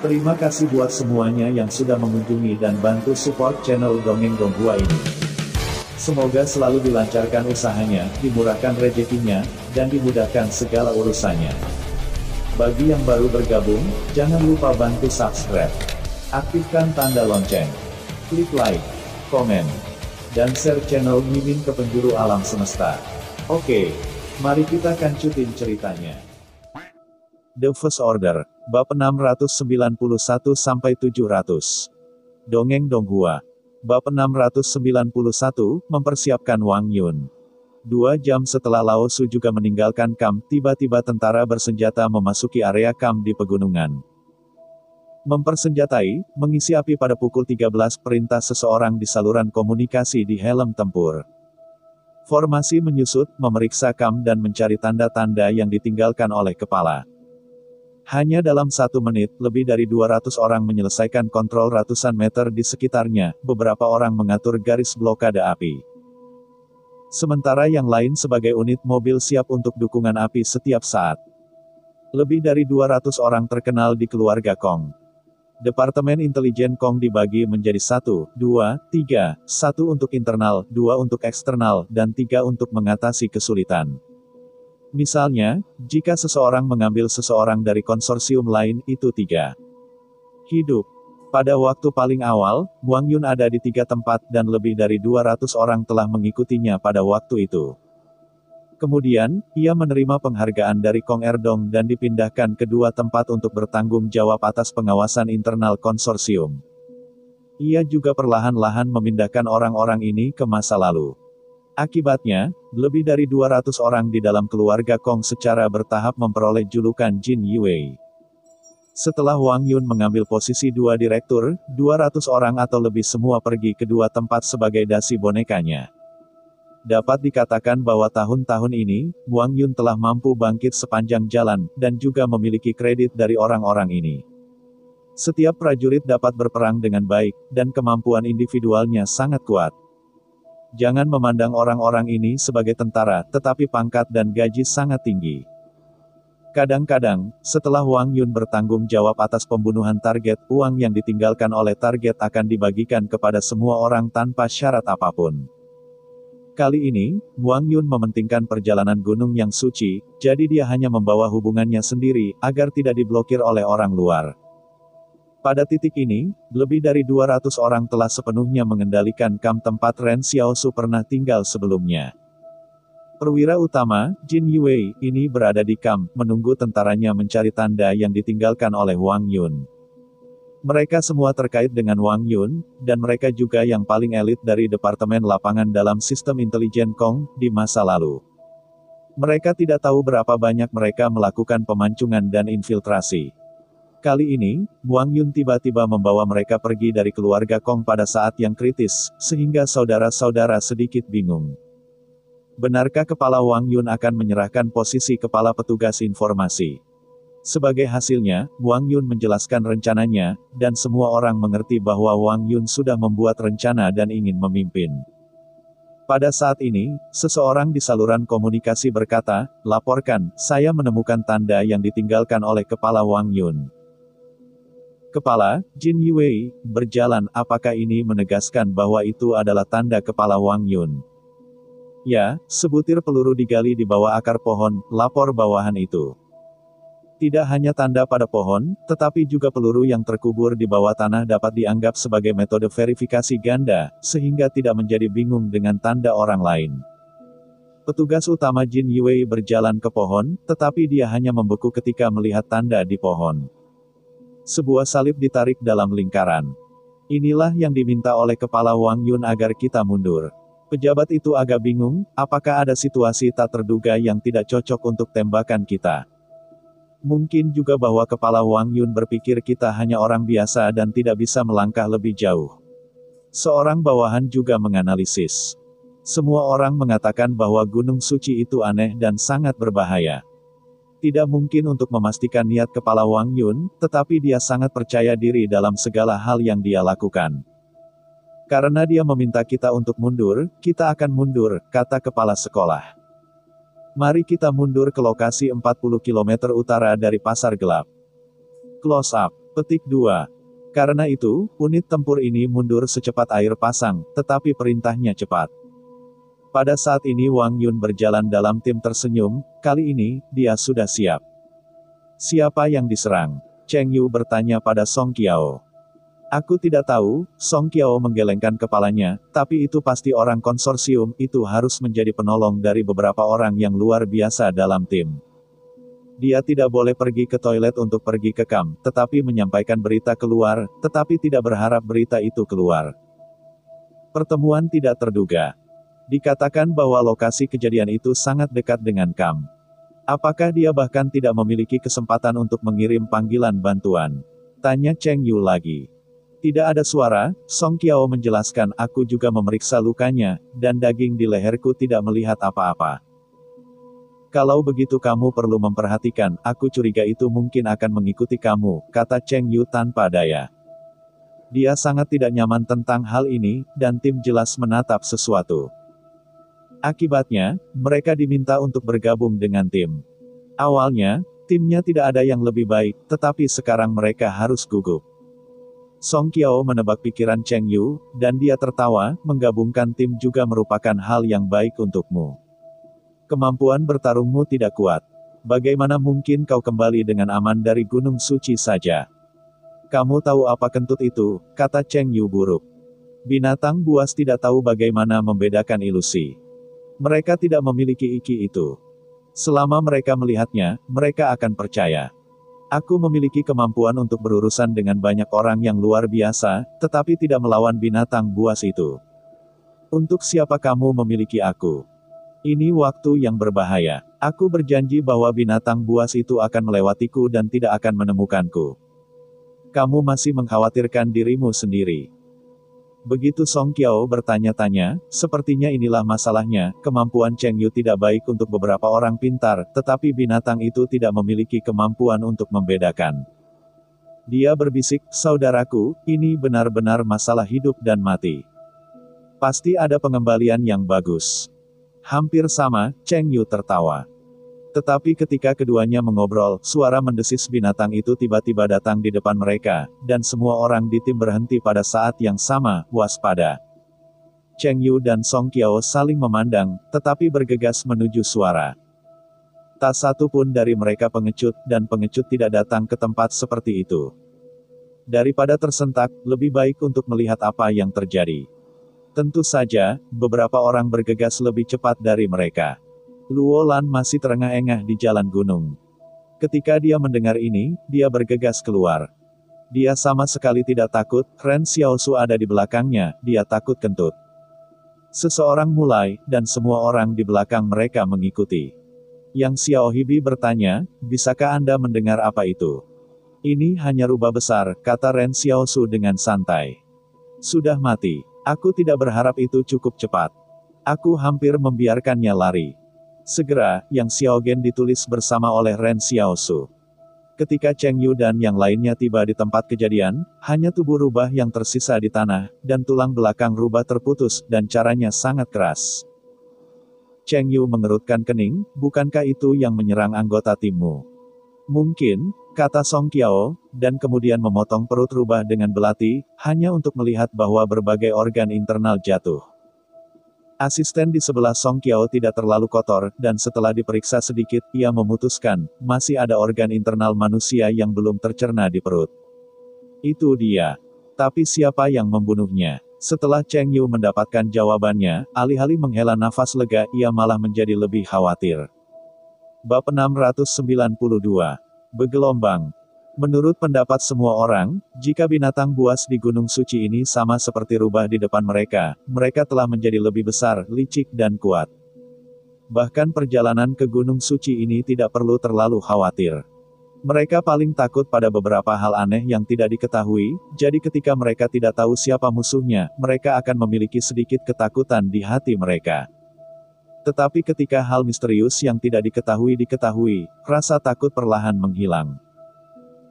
Terima kasih buat semuanya yang sudah mengunjungi dan bantu support channel Dongeng Donghua ini. Semoga selalu dilancarkan usahanya, dimurahkan rezekinya, dan dimudahkan segala urusannya. Bagi yang baru bergabung, jangan lupa bantu subscribe. Aktifkan tanda lonceng. Klik like, komen, dan share channel Mimin ke penjuru alam semesta. Oke, mari kita kancutin ceritanya. The First Order, bab 691-700. Dongeng Donghua. Bab 691, mempersiapkan Wang Yun. 2 jam setelah Lao Su juga meninggalkan kamp, tiba-tiba tentara bersenjata memasuki area kamp di pegunungan. Mempersenjatai, mengisi api pada pukul 13 perintah seseorang di saluran komunikasi di helm tempur. Formasi menyusut, memeriksa kamp dan mencari tanda-tanda yang ditinggalkan oleh kepala. Hanya dalam 1 menit, lebih dari 200 orang menyelesaikan kontrol ratusan meter di sekitarnya, beberapa orang mengatur garis blokade api. Sementara yang lain sebagai unit mobil siap untuk dukungan api setiap saat. Lebih dari 200 orang terkenal di keluarga Kong. Departemen Intelijen Kong dibagi menjadi 1, 2, 3, 1 untuk internal, 2 untuk eksternal, dan 3 untuk mengatasi kesulitan. Misalnya, jika seseorang mengambil seseorang dari konsorsium lain, itu 3. Hidup. Pada waktu paling awal, Wang Yun ada di 3 tempat dan lebih dari 200 orang telah mengikutinya pada waktu itu. Kemudian, ia menerima penghargaan dari Kong Erdong dan dipindahkan ke 2 tempat untuk bertanggung jawab atas pengawasan internal konsorsium. Ia juga perlahan-lahan memindahkan orang-orang ini ke masa lalu. Akibatnya, lebih dari 200 orang di dalam keluarga Kong secara bertahap memperoleh julukan Jin Yue. Setelah Wang Yun mengambil posisi 2 direktur, 200 orang atau lebih semua pergi ke 2 tempat sebagai dasi bonekanya. Dapat dikatakan bahwa tahun-tahun ini, Wang Yun telah mampu bangkit sepanjang jalan, dan juga memiliki kredit dari orang-orang ini. Setiap prajurit dapat berperang dengan baik, dan kemampuan individualnya sangat kuat. Jangan memandang orang-orang ini sebagai tentara, tetapi pangkat dan gaji sangat tinggi. Kadang-kadang, setelah Wang Yun bertanggung jawab atas pembunuhan target, uang yang ditinggalkan oleh target akan dibagikan kepada semua orang tanpa syarat apapun. Kali ini, Wang Yun mementingkan perjalanan gunung yang suci, jadi dia hanya membawa hubungannya sendiri, agar tidak diblokir oleh orang luar. Pada titik ini, lebih dari 200 orang telah sepenuhnya mengendalikan kamp tempat Ren Xiaosu pernah tinggal sebelumnya. Perwira utama, Jin Yue, ini berada di kamp, menunggu tentaranya mencari tanda yang ditinggalkan oleh Wang Yun. Mereka semua terkait dengan Wang Yun, dan mereka juga yang paling elit dari Departemen Lapangan dalam sistem intelijen Kong, di masa lalu. Mereka tidak tahu berapa banyak mereka melakukan pemancungan dan infiltrasi. Kali ini, Wang Yun tiba-tiba membawa mereka pergi dari keluarga Kong pada saat yang kritis, sehingga saudara-saudara sedikit bingung. Benarkah kepala Wang Yun akan menyerahkan posisi kepala petugas informasi? Sebagai hasilnya, Wang Yun menjelaskan rencananya, dan semua orang mengerti bahwa Wang Yun sudah membuat rencana dan ingin memimpin. Pada saat ini, seseorang di saluran komunikasi berkata, "Laporkan, saya menemukan tanda yang ditinggalkan oleh kepala Wang Yun." Kepala, Jin Yue, berjalan, apakah ini menegaskan bahwa itu adalah tanda kepala Wang Yun? Ya, sebutir peluru digali di bawah akar pohon, lapor bawahan itu. Tidak hanya tanda pada pohon, tetapi juga peluru yang terkubur di bawah tanah dapat dianggap sebagai metode verifikasi ganda, sehingga tidak menjadi bingung dengan tanda orang lain. Petugas utama Jin Yue berjalan ke pohon, tetapi dia hanya membeku ketika melihat tanda di pohon. Sebuah salib ditarik dalam lingkaran. Inilah yang diminta oleh kepala Wang Yun agar kita mundur. Pejabat itu agak bingung, apakah ada situasi tak terduga yang tidak cocok untuk tembakan kita? Mungkin juga bahwa kepala Wang Yun berpikir kita hanya orang biasa dan tidak bisa melangkah lebih jauh. Seorang bawahan juga menganalisis. Semua orang mengatakan bahwa Gunung Suci itu aneh dan sangat berbahaya. Tidak mungkin untuk memastikan niat kepala Wang Yun, tetapi dia sangat percaya diri dalam segala hal yang dia lakukan. Karena dia meminta kita untuk mundur, kita akan mundur, kata kepala sekolah. Mari kita mundur ke lokasi 40 km utara dari Pasar Gelap. Close up. Petik 2. Karena itu, unit tempur ini mundur secepat air pasang, tetapi perintahnya cepat. Pada saat ini Wang Yun berjalan dalam tim tersenyum, kali ini, dia sudah siap. Siapa yang diserang? Cheng Yu bertanya pada Song Qiao. Aku tidak tahu, Song Qiao menggelengkan kepalanya, tapi itu pasti orang konsorsium, itu harus menjadi penolong dari beberapa orang yang luar biasa dalam tim. Dia tidak boleh pergi ke toilet untuk pergi ke kamp, tetapi menyampaikan berita keluar, tetapi tidak berharap berita itu keluar. Pertemuan tidak terduga. Dikatakan bahwa lokasi kejadian itu sangat dekat dengan kamp. Apakah dia bahkan tidak memiliki kesempatan untuk mengirim panggilan bantuan? Tanya Cheng Yu lagi. Tidak ada suara, Song Qiao menjelaskan, aku juga memeriksa lukanya, dan daging di leherku tidak melihat apa-apa. Kalau begitu kamu perlu memperhatikan, aku curiga itu mungkin akan mengikuti kamu, kata Cheng Yu tanpa daya. Dia sangat tidak nyaman tentang hal ini, dan tim jelas menatap sesuatu. Akibatnya, mereka diminta untuk bergabung dengan tim. Awalnya, timnya tidak ada yang lebih baik, tetapi sekarang mereka harus gugup. Song Qiao menebak pikiran Cheng Yu, dan dia tertawa, menggabungkan tim juga merupakan hal yang baik untukmu. Kemampuan bertarungmu tidak kuat. Bagaimana mungkin kau kembali dengan aman dari Gunung Suci saja? Kamu tahu apa kentut itu, kata Cheng Yu buruk. Binatang buas tidak tahu bagaimana membedakan ilusi. Mereka tidak memiliki iki itu. Selama mereka melihatnya, mereka akan percaya. Aku memiliki kemampuan untuk berurusan dengan banyak orang yang luar biasa, tetapi tidak melawan binatang buas itu. Untuk siapa kamu memiliki aku? Ini waktu yang berbahaya. Aku berjanji bahwa binatang buas itu akan melewatiku dan tidak akan menemukanku. Kamu masih mengkhawatirkan dirimu sendiri. Begitu Song Qiao bertanya-tanya, sepertinya inilah masalahnya, kemampuan Cheng Yu tidak baik untuk beberapa orang pintar, tetapi binatang itu tidak memiliki kemampuan untuk membedakan. Dia berbisik, saudaraku, ini benar-benar masalah hidup dan mati. Pasti ada pengembalian yang bagus. Hampir sama, Cheng Yu tertawa. Tetapi ketika keduanya mengobrol, suara mendesis binatang itu tiba-tiba datang di depan mereka, dan semua orang di tim berhenti pada saat yang sama, waspada. Cheng Yu dan Song Qiao saling memandang, tetapi bergegas menuju suara. Tak satu pun dari mereka pengecut, dan pengecut tidak datang ke tempat seperti itu. Daripada tersentak, lebih baik untuk melihat apa yang terjadi. Tentu saja, beberapa orang bergegas lebih cepat dari mereka. Luo Lan masih terengah-engah di jalan gunung. Ketika dia mendengar ini, dia bergegas keluar. Dia sama sekali tidak takut, Ren Xiaosu ada di belakangnya, dia takut kentut. Seseorang mulai, dan semua orang di belakang mereka mengikuti. Yang Xiao Hibi bertanya, bisakah Anda mendengar apa itu? Ini hanya rubah besar, kata Ren Xiaosu dengan santai. Sudah mati. Aku tidak berharap itu cukup cepat. Aku hampir membiarkannya lari. Segera, Yang Xiaogen ditulis bersama oleh Ren Xiaosu. Ketika Cheng Yu dan yang lainnya tiba di tempat kejadian, hanya tubuh rubah yang tersisa di tanah, dan tulang belakang rubah terputus, dan caranya sangat keras. Cheng Yu mengerutkan kening, bukankah itu yang menyerang anggota timmu? Mungkin, kata Song Qiao, dan kemudian memotong perut rubah dengan belati, hanya untuk melihat bahwa berbagai organ internal jatuh. Asisten di sebelah Song Qiao tidak terlalu kotor, dan setelah diperiksa sedikit, ia memutuskan, masih ada organ internal manusia yang belum tercerna di perut. Itu dia. Tapi siapa yang membunuhnya? Setelah Cheng Yu mendapatkan jawabannya, alih-alih menghela nafas lega, ia malah menjadi lebih khawatir. Bab 692. Bergelombang. Menurut pendapat semua orang, jika binatang buas di Gunung Suci ini sama seperti rubah di depan mereka, mereka telah menjadi lebih besar, licik dan kuat. Bahkan perjalanan ke Gunung Suci ini tidak perlu terlalu khawatir. Mereka paling takut pada beberapa hal aneh yang tidak diketahui, jadi ketika mereka tidak tahu siapa musuhnya, mereka akan memiliki sedikit ketakutan di hati mereka. Tetapi ketika hal misterius yang tidak diketahui, rasa takut perlahan menghilang.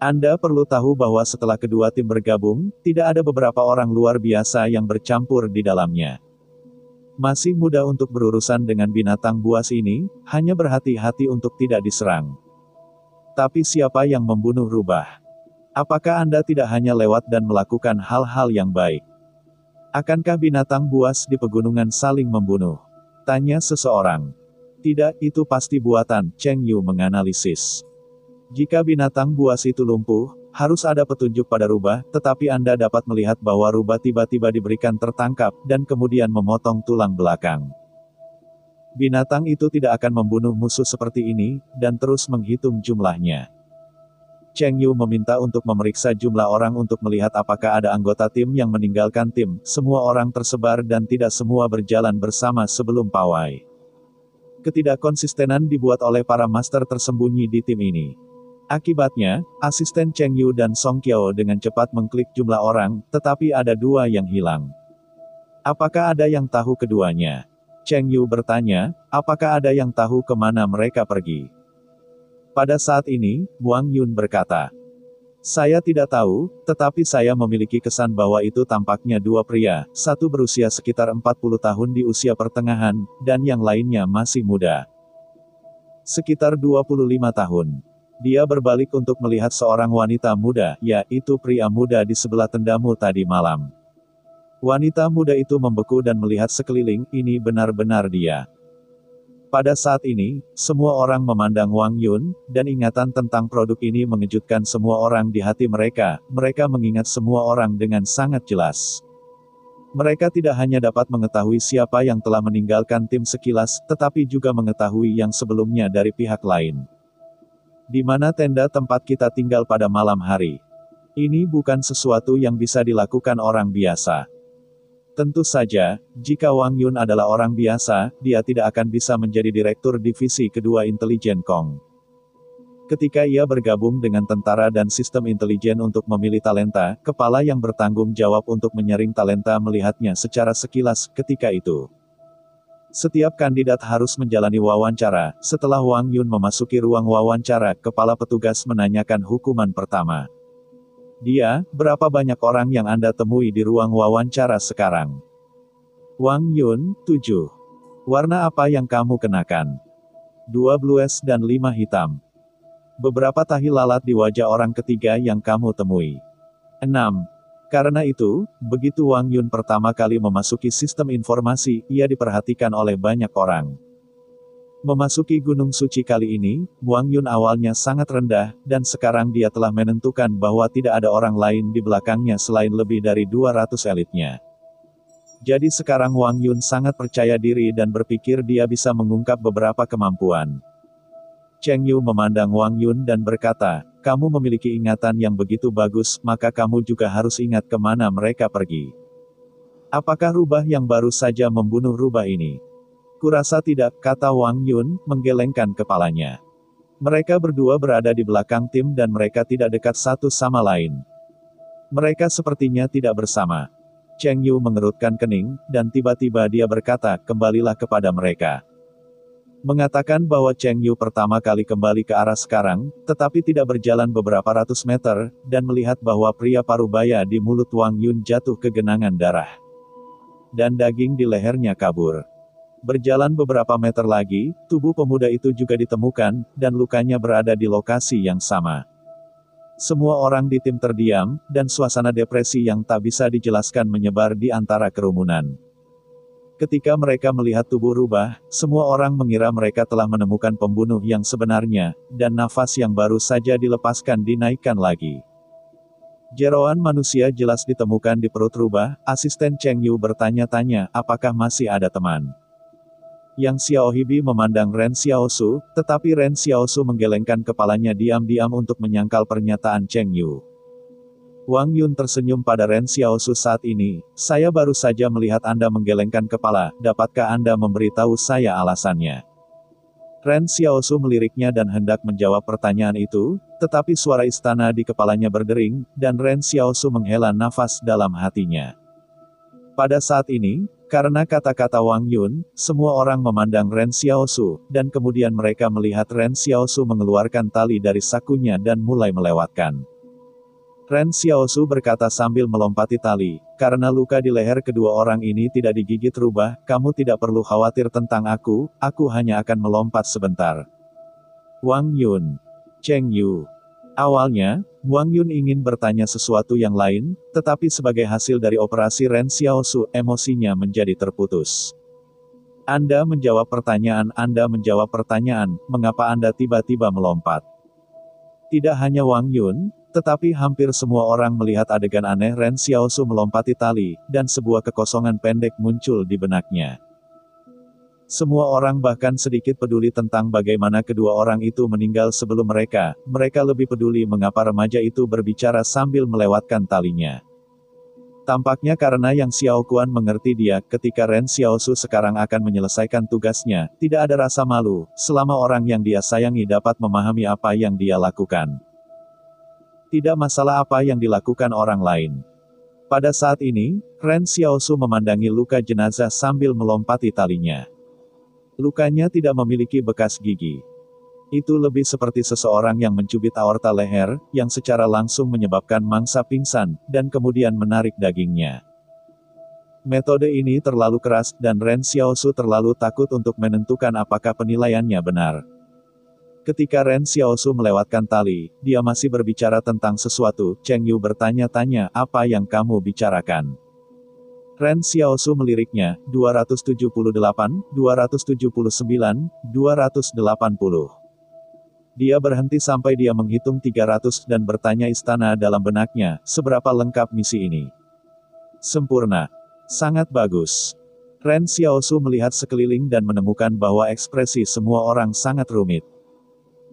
Anda perlu tahu bahwa setelah kedua tim bergabung, tidak ada beberapa orang luar biasa yang bercampur di dalamnya. Masih muda untuk berurusan dengan binatang buas ini, hanya berhati-hati untuk tidak diserang. Tapi siapa yang membunuh rubah? Apakah Anda tidak hanya lewat dan melakukan hal-hal yang baik? Akankah binatang buas di pegunungan saling membunuh? Tanya seseorang. Tidak, itu pasti buatan, Cheng Yu menganalisis. Jika binatang buas itu lumpuh, harus ada petunjuk pada rubah, tetapi Anda dapat melihat bahwa rubah tiba-tiba diberikan tertangkap, dan kemudian memotong tulang belakang. Binatang itu tidak akan membunuh musuh seperti ini, dan terus menghitung jumlahnya. Cheng Yu meminta untuk memeriksa jumlah orang untuk melihat apakah ada anggota tim yang meninggalkan tim. Semua orang tersebar dan tidak semua berjalan bersama sebelum pawai. Ketidakkonsistenan dibuat oleh para master tersembunyi di tim ini. Akibatnya, asisten Cheng Yu dan Song Qiao dengan cepat mengklik jumlah orang, tetapi ada 2 yang hilang. Apakah ada yang tahu keduanya? Cheng Yu bertanya, apakah ada yang tahu kemana mereka pergi? Pada saat ini, Wang Yun berkata, saya tidak tahu, tetapi saya memiliki kesan bahwa itu tampaknya 2 pria, satu berusia sekitar 40 tahun di usia pertengahan, dan yang lainnya masih muda. Sekitar 25 tahun. Dia berbalik untuk melihat seorang wanita muda, yaitu pria muda di sebelah tendamu tadi malam. Wanita muda itu membeku dan melihat sekeliling, ini benar-benar dia. Pada saat ini, semua orang memandang Wang Yun, dan ingatan tentang produk ini mengejutkan semua orang di hati mereka mengingat semua orang dengan sangat jelas. Mereka tidak hanya dapat mengetahui siapa yang telah meninggalkan tim sekilas, tetapi juga mengetahui yang sebelumnya dari pihak lain. Di mana tenda tempat kita tinggal pada malam hari? Ini bukan sesuatu yang bisa dilakukan orang biasa. Tentu saja, jika Wang Yun adalah orang biasa, dia tidak akan bisa menjadi direktur divisi kedua intelijen Kong. Ketika ia bergabung dengan tentara dan sistem intelijen untuk memilih talenta, kepala yang bertanggung jawab untuk menyaring talenta melihatnya secara sekilas ketika itu. Setiap kandidat harus menjalani wawancara. Setelah Wang Yun memasuki ruang wawancara, kepala petugas menanyakan hukuman pertama. Dia, berapa banyak orang yang Anda temui di ruang wawancara sekarang? Wang Yun, 7. Warna apa yang kamu kenakan? 2 blues dan 5 hitam. Beberapa tahi lalat di wajah orang ketiga yang kamu temui? 6. Karena itu, begitu Wang Yun pertama kali memasuki sistem informasi, ia diperhatikan oleh banyak orang. Memasuki Gunung Suci kali ini, Wang Yun awalnya sangat rendah, dan sekarang dia telah menentukan bahwa tidak ada orang lain di belakangnya selain lebih dari 200 elitnya. Jadi sekarang Wang Yun sangat percaya diri dan berpikir dia bisa mengungkap beberapa kemampuan. Cheng Yu memandang Wang Yun dan berkata, kamu memiliki ingatan yang begitu bagus, maka kamu juga harus ingat kemana mereka pergi. Apakah rubah yang baru saja membunuh rubah ini? Kurasa tidak, kata Wang Yun, menggelengkan kepalanya. Mereka berdua berada di belakang tim dan mereka tidak dekat satu sama lain. Mereka sepertinya tidak bersama. Cheng Yu mengerutkan kening, dan tiba-tiba dia berkata, kembalilah kepada mereka. Mengatakan bahwa Cheng Yu pertama kali kembali ke arah sekarang, tetapi tidak berjalan beberapa ratus meter, dan melihat bahwa pria parubaya di mulut Wang Yun jatuh ke genangan darah. Dan daging di lehernya kabur. Berjalan beberapa meter lagi, tubuh pemuda itu juga ditemukan, dan lukanya berada di lokasi yang sama. Semua orang di tim terdiam, dan suasana depresi yang tak bisa dijelaskan menyebar di antara kerumunan. Ketika mereka melihat tubuh rubah, semua orang mengira mereka telah menemukan pembunuh yang sebenarnya, dan nafas yang baru saja dilepaskan dinaikkan lagi. Jeroan manusia jelas ditemukan di perut rubah. Asisten Cheng Yu bertanya-tanya, apakah masih ada teman? Yang Xiaohibi memandang Ren Xiaosu, tetapi Ren Xiaosu menggelengkan kepalanya diam-diam untuk menyangkal pernyataan Cheng Yu. Wang Yun tersenyum pada Ren Xiaosu saat ini, saya baru saja melihat Anda menggelengkan kepala, dapatkah Anda memberitahu saya alasannya? Ren Xiaosu meliriknya dan hendak menjawab pertanyaan itu, tetapi suara istana di kepalanya berdering, dan Ren Xiaosu menghela nafas dalam hatinya. Pada saat ini, karena kata-kata Wang Yun, semua orang memandang Ren Xiaosu, dan kemudian mereka melihat Ren Xiaosu mengeluarkan tali dari sakunya dan mulai melewatkan. Ren Xiaosu berkata sambil melompati tali, karena luka di leher kedua orang ini tidak digigit rubah, kamu tidak perlu khawatir tentang aku hanya akan melompat sebentar. Wang Yun. Cheng Yu. Awalnya, Wang Yun ingin bertanya sesuatu yang lain, tetapi sebagai hasil dari operasi Ren Xiaosu, emosinya menjadi terputus. Anda menjawab pertanyaan, mengapa Anda tiba-tiba melompat? Tidak hanya Wang Yun, tetapi hampir semua orang melihat adegan aneh Ren Xiaosu melompati tali, dan sebuah kekosongan pendek muncul di benaknya. Semua orang bahkan sedikit peduli tentang bagaimana kedua orang itu meninggal sebelum mereka lebih peduli mengapa remaja itu berbicara sambil melewatkan talinya. Tampaknya karena Yang Xiaokuan mengerti dia, ketika Ren Xiaosu sekarang akan menyelesaikan tugasnya, tidak ada rasa malu, selama orang yang dia sayangi dapat memahami apa yang dia lakukan. Tidak masalah apa yang dilakukan orang lain. Pada saat ini, Ren Xiaosu memandangi luka jenazah sambil melompati talinya. Lukanya tidak memiliki bekas gigi. Itu lebih seperti seseorang yang mencubit aorta leher, yang secara langsung menyebabkan mangsa pingsan, dan kemudian menarik dagingnya. Metode ini terlalu keras, dan Ren Xiaosu terlalu takut untuk menentukan apakah penilaiannya benar. Ketika Ren Xiaosu melewatkan tali, dia masih berbicara tentang sesuatu. Cheng Yu bertanya-tanya, apa yang kamu bicarakan? Ren Xiaosu meliriknya, 278, 279, 280. Dia berhenti sampai dia menghitung 300 dan bertanya istana dalam benaknya, seberapa lengkap misi ini? Sempurna. Sangat bagus. Ren Xiaosu melihat sekeliling dan menemukan bahwa ekspresi semua orang sangat rumit.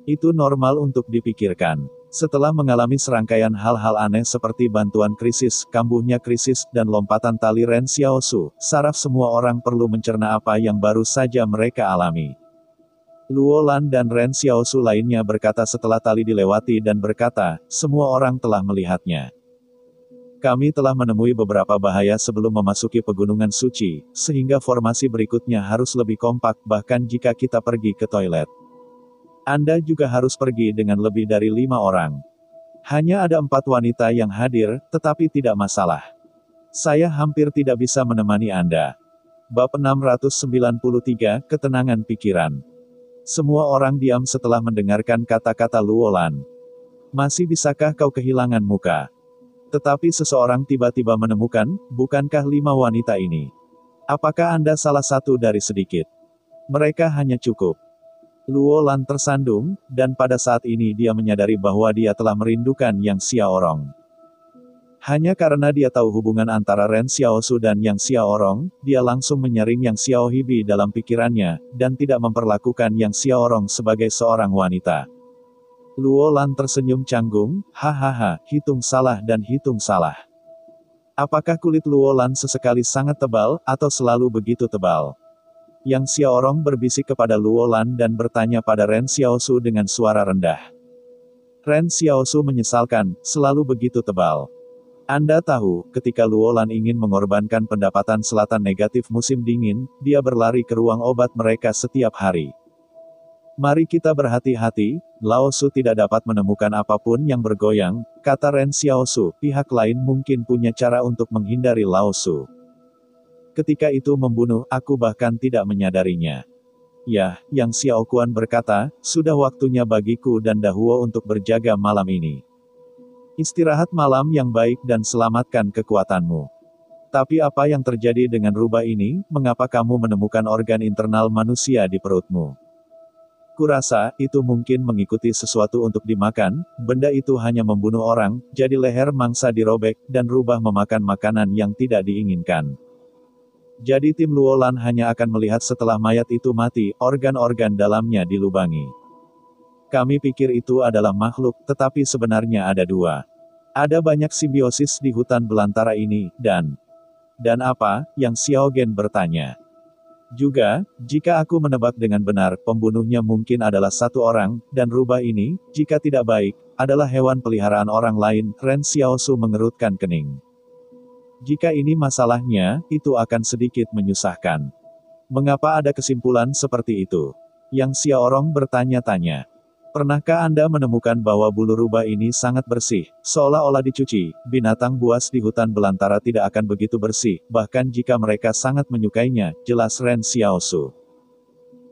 Itu normal untuk dipikirkan. Setelah mengalami serangkaian hal-hal aneh seperti bantuan krisis, kambuhnya krisis, dan lompatan tali Ren Xiaosu, saraf semua orang perlu mencerna apa yang baru saja mereka alami. Luo Lan dan Ren Xiaosu lainnya berkata setelah tali dilewati dan berkata, semua orang telah melihatnya. Kami telah menemui beberapa bahaya sebelum memasuki pegunungan suci, sehingga formasi berikutnya harus lebih kompak bahkan jika kita pergi ke toilet. Anda juga harus pergi dengan lebih dari 5 orang. Hanya ada 4 wanita yang hadir, tetapi tidak masalah. Saya hampir tidak bisa menemani Anda. Bab 693, Ketenangan Pikiran. Semua orang diam setelah mendengarkan kata-kata Luo Lan. Masih bisakah kau kehilangan muka? Tetapi seseorang tiba-tiba menemukan, bukankah 5 wanita ini? Apakah Anda salah satu dari sedikit? Mereka hanya cukup. Luo Lan tersandung, dan pada saat ini dia menyadari bahwa dia telah merindukan Yang Xiaorong. Hanya karena dia tahu hubungan antara Ren Xiaosu dan Yang Xiaorong, dia langsung menyaring Yang Xiaohibi dalam pikirannya, dan tidak memperlakukan Yang Xiaorong sebagai seorang wanita. Luo Lan tersenyum canggung, hahaha, hitung salah dan hitung salah. Apakah kulit Luo Lan sesekali sangat tebal, atau selalu begitu tebal? Yang Xiaorong berbisik kepada Luo Lan dan bertanya pada Ren Xiaosu dengan suara rendah. Ren Xiaosu menyesalkan, selalu begitu tebal. Anda tahu, ketika Luo Lan ingin mengorbankan pendapatan selatan negatif musim dingin, dia berlari ke ruang obat mereka setiap hari. Mari kita berhati-hati, Lao Su tidak dapat menemukan apapun yang bergoyang, kata Ren Xiaosu, pihak lain mungkin punya cara untuk menghindari Lao Su. Ketika itu membunuh, aku bahkan tidak menyadarinya. Ya, Yang Xiaokuan berkata, sudah waktunya bagiku dan Dahuo untuk berjaga malam ini. Istirahat malam yang baik dan selamatkan kekuatanmu. Tapi apa yang terjadi dengan rubah ini, mengapa kamu menemukan organ internal manusia di perutmu? Kurasa, itu mungkin mengikuti sesuatu untuk dimakan, benda itu hanya membunuh orang, jadi leher mangsa dirobek, dan rubah memakan makanan yang tidak diinginkan. Jadi tim Luo Lan hanya akan melihat setelah mayat itu mati, organ-organ dalamnya dilubangi. Kami pikir itu adalah makhluk, tetapi sebenarnya ada 2. Ada banyak simbiosis di hutan belantara ini, dan apa? Yang Xiaogen bertanya. Juga, jika aku menebak dengan benar, pembunuhnya mungkin adalah 1 orang, dan rubah ini, jika tidak baik, adalah hewan peliharaan orang lain. Ren Xiaosu mengerutkan kening. Jika ini masalahnya, itu akan sedikit menyusahkan. Mengapa ada kesimpulan seperti itu? Yang Xiaorong bertanya-tanya. Pernahkah Anda menemukan bahwa bulu rubah ini sangat bersih, seolah-olah dicuci? Binatang buas di hutan belantara tidak akan begitu bersih, bahkan jika mereka sangat menyukainya, jelas Ren Xiaosu.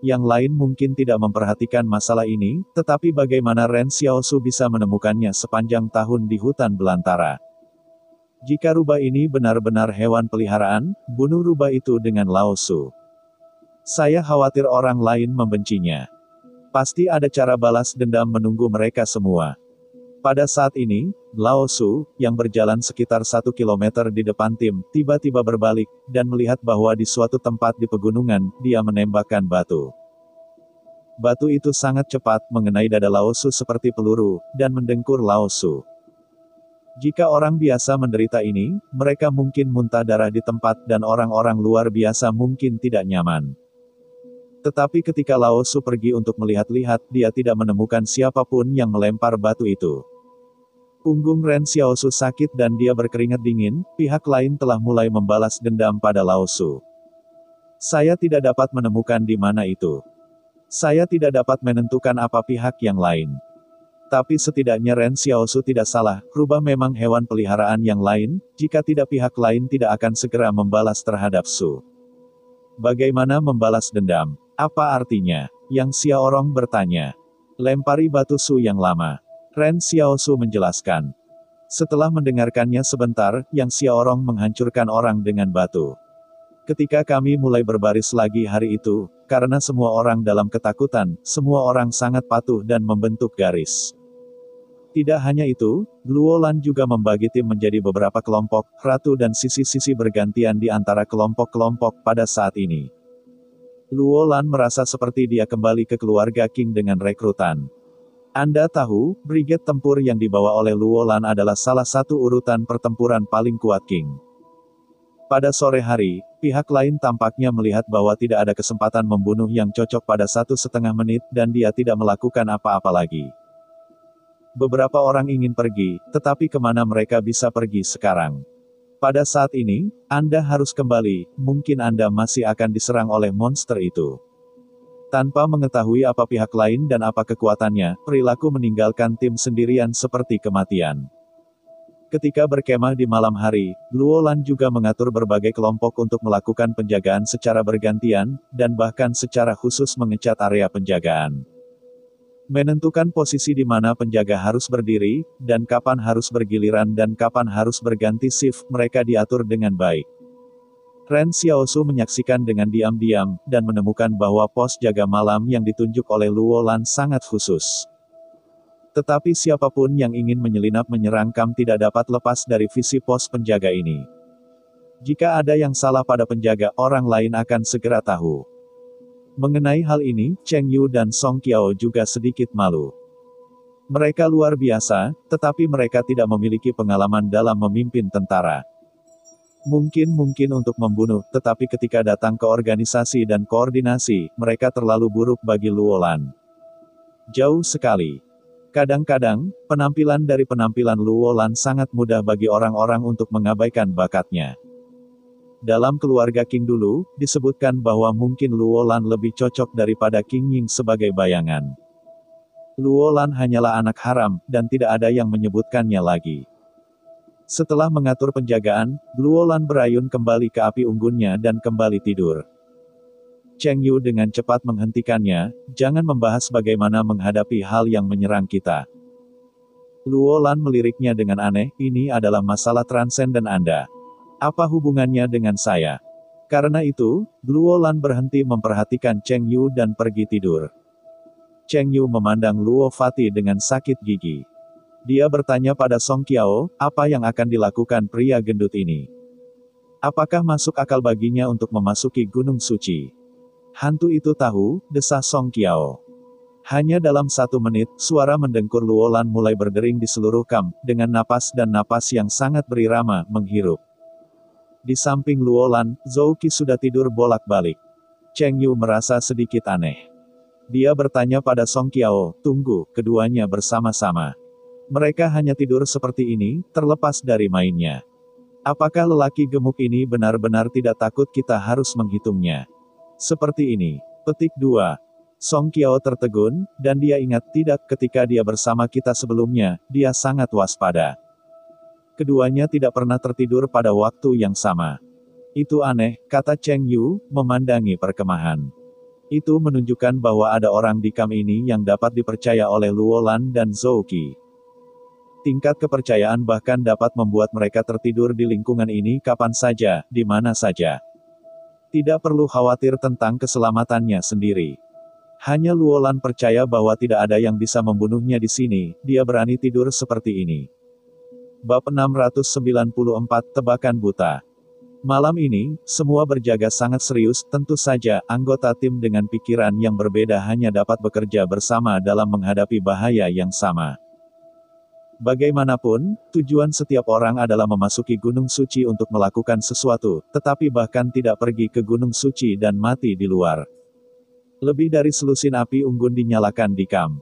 Yang lain mungkin tidak memperhatikan masalah ini, tetapi bagaimana Ren Xiaosu bisa menemukannya sepanjang tahun di hutan belantara? Jika rubah ini benar-benar hewan peliharaan, bunuh rubah itu dengan Lao Su. Saya khawatir orang lain membencinya. Pasti ada cara balas dendam menunggu mereka semua. Pada saat ini, Lao Su, yang berjalan sekitar 1 kilometer di depan tim, tiba-tiba berbalik, dan melihat bahwa di suatu tempat di pegunungan, dia menembakkan batu. Batu itu sangat cepat mengenai dada Lao Su seperti peluru, dan mendengkur Lao Su. Jika orang biasa menderita ini, mereka mungkin muntah darah di tempat dan orang-orang luar biasa mungkin tidak nyaman. Tetapi ketika Lao Su pergi untuk melihat-lihat, dia tidak menemukan siapapun yang melempar batu itu. Punggung Ren Xiaosu sakit dan dia berkeringat dingin, pihak lain telah mulai membalas dendam pada Lao Su. Saya tidak dapat menemukan di mana itu. Saya tidak dapat menentukan apa pihak yang lain. Tapi setidaknya Ren Xiaosu tidak salah, rubah memang hewan peliharaan yang lain, jika tidak pihak lain tidak akan segera membalas terhadap Su. Bagaimana membalas dendam? Apa artinya? Yang Xiaorong bertanya. Lempari batu Su yang lama. Ren Xiaosu menjelaskan. Setelah mendengarkannya sebentar, Yang Xiaorong menghancurkan orang dengan batu. Ketika kami mulai berbaris lagi hari itu, karena semua orang dalam ketakutan, semua orang sangat patuh dan membentuk garis. Tidak hanya itu, Luo Lan juga membagi tim menjadi beberapa kelompok, ratu dan sisi-sisi bergantian di antara kelompok-kelompok pada saat ini. Luo Lan merasa seperti dia kembali ke keluarga King dengan rekrutan. Anda tahu, brigade tempur yang dibawa oleh Luo Lan adalah salah satu urutan pertempuran paling kuat King. Pada sore hari, pihak lain tampaknya melihat bahwa tidak ada kesempatan membunuh yang cocok pada 1,5 menit dan dia tidak melakukan apa-apa lagi. Beberapa orang ingin pergi, tetapi kemana mereka bisa pergi sekarang? Pada saat ini, Anda harus kembali, mungkin Anda masih akan diserang oleh monster itu. Tanpa mengetahui apa pihak lain dan apa kekuatannya, perilaku meninggalkan tim sendirian seperti kematian. Ketika berkemah di malam hari, Luo Lan juga mengatur berbagai kelompok untuk melakukan penjagaan secara bergantian, dan bahkan secara khusus mengecat area penjagaan. Menentukan posisi di mana penjaga harus berdiri, dan kapan harus bergiliran dan kapan harus berganti shift, mereka diatur dengan baik. Ren Xiaosu menyaksikan dengan diam-diam, dan menemukan bahwa pos jaga malam yang ditunjuk oleh Luo Lan sangat khusus. Tetapi siapapun yang ingin menyelinap menyerang Kam tidak dapat lepas dari visi pos penjaga ini. Jika ada yang salah pada penjaga, orang lain akan segera tahu. Mengenai hal ini, Cheng Yu dan Song Qiao juga sedikit malu. Mereka luar biasa, tetapi mereka tidak memiliki pengalaman dalam memimpin tentara. Mungkin untuk membunuh, tetapi ketika datang ke organisasi dan koordinasi, mereka terlalu buruk bagi Luo Lan. Jauh sekali. Kadang-kadang, penampilan dari penampilan Luo Lan sangat mudah bagi orang-orang untuk mengabaikan bakatnya. Dalam keluarga King dulu, disebutkan bahwa mungkin Luo Lan lebih cocok daripada King Ying sebagai bayangan. Luo Lan hanyalah anak haram, dan tidak ada yang menyebutkannya lagi. Setelah mengatur penjagaan, Luo Lan berayun kembali ke api unggunnya dan kembali tidur. Cheng Yu dengan cepat menghentikannya, jangan membahas bagaimana menghadapi hal yang menyerang kita. Luo Lan meliriknya dengan aneh, ini adalah masalah transenden Anda. Apa hubungannya dengan saya? Karena itu, Luo Lan berhenti memperhatikan Cheng Yu dan pergi tidur. Cheng Yu memandang Luo Fati dengan sakit gigi. Dia bertanya pada Song Qiao, apa yang akan dilakukan pria gendut ini? Apakah masuk akal baginya untuk memasuki Gunung Suci? Hantu itu tahu, desah Song Qiao. Hanya dalam 1 menit, suara mendengkur Luo Lan mulai berdering di seluruh kamp, dengan napas dan napas yang sangat berirama, menghirup. Di samping Luo Lan, Zhou Qi sudah tidur bolak-balik. Cheng Yu merasa sedikit aneh. Dia bertanya pada Song Qiao, tunggu, keduanya bersama-sama. Mereka hanya tidur seperti ini, terlepas dari mainnya. Apakah lelaki gemuk ini benar-benar tidak takut kita harus menghitungnya? Seperti ini. Petik 2. Song Qiao tertegun, dan dia ingat tidak ketika dia bersama kita sebelumnya, dia sangat waspada. Keduanya tidak pernah tertidur pada waktu yang sama. Itu aneh, kata Cheng Yu, memandangi perkemahan. Itu menunjukkan bahwa ada orang di kamp ini yang dapat dipercaya oleh Luo Lan dan Zhou Qi. Tingkat kepercayaan bahkan dapat membuat mereka tertidur di lingkungan ini kapan saja, di mana saja. Tidak perlu khawatir tentang keselamatannya sendiri. Hanya Luo Lan percaya bahwa tidak ada yang bisa membunuhnya di sini, dia berani tidur seperti ini. Bab 694 Tebakan Buta. Malam ini, semua berjaga sangat serius, tentu saja, anggota tim dengan pikiran yang berbeda hanya dapat bekerja bersama dalam menghadapi bahaya yang sama. Bagaimanapun, tujuan setiap orang adalah memasuki Gunung Suci untuk melakukan sesuatu, tetapi bahkan tidak pergi ke Gunung Suci dan mati di luar. Lebih dari selusin api unggun dinyalakan di kamp.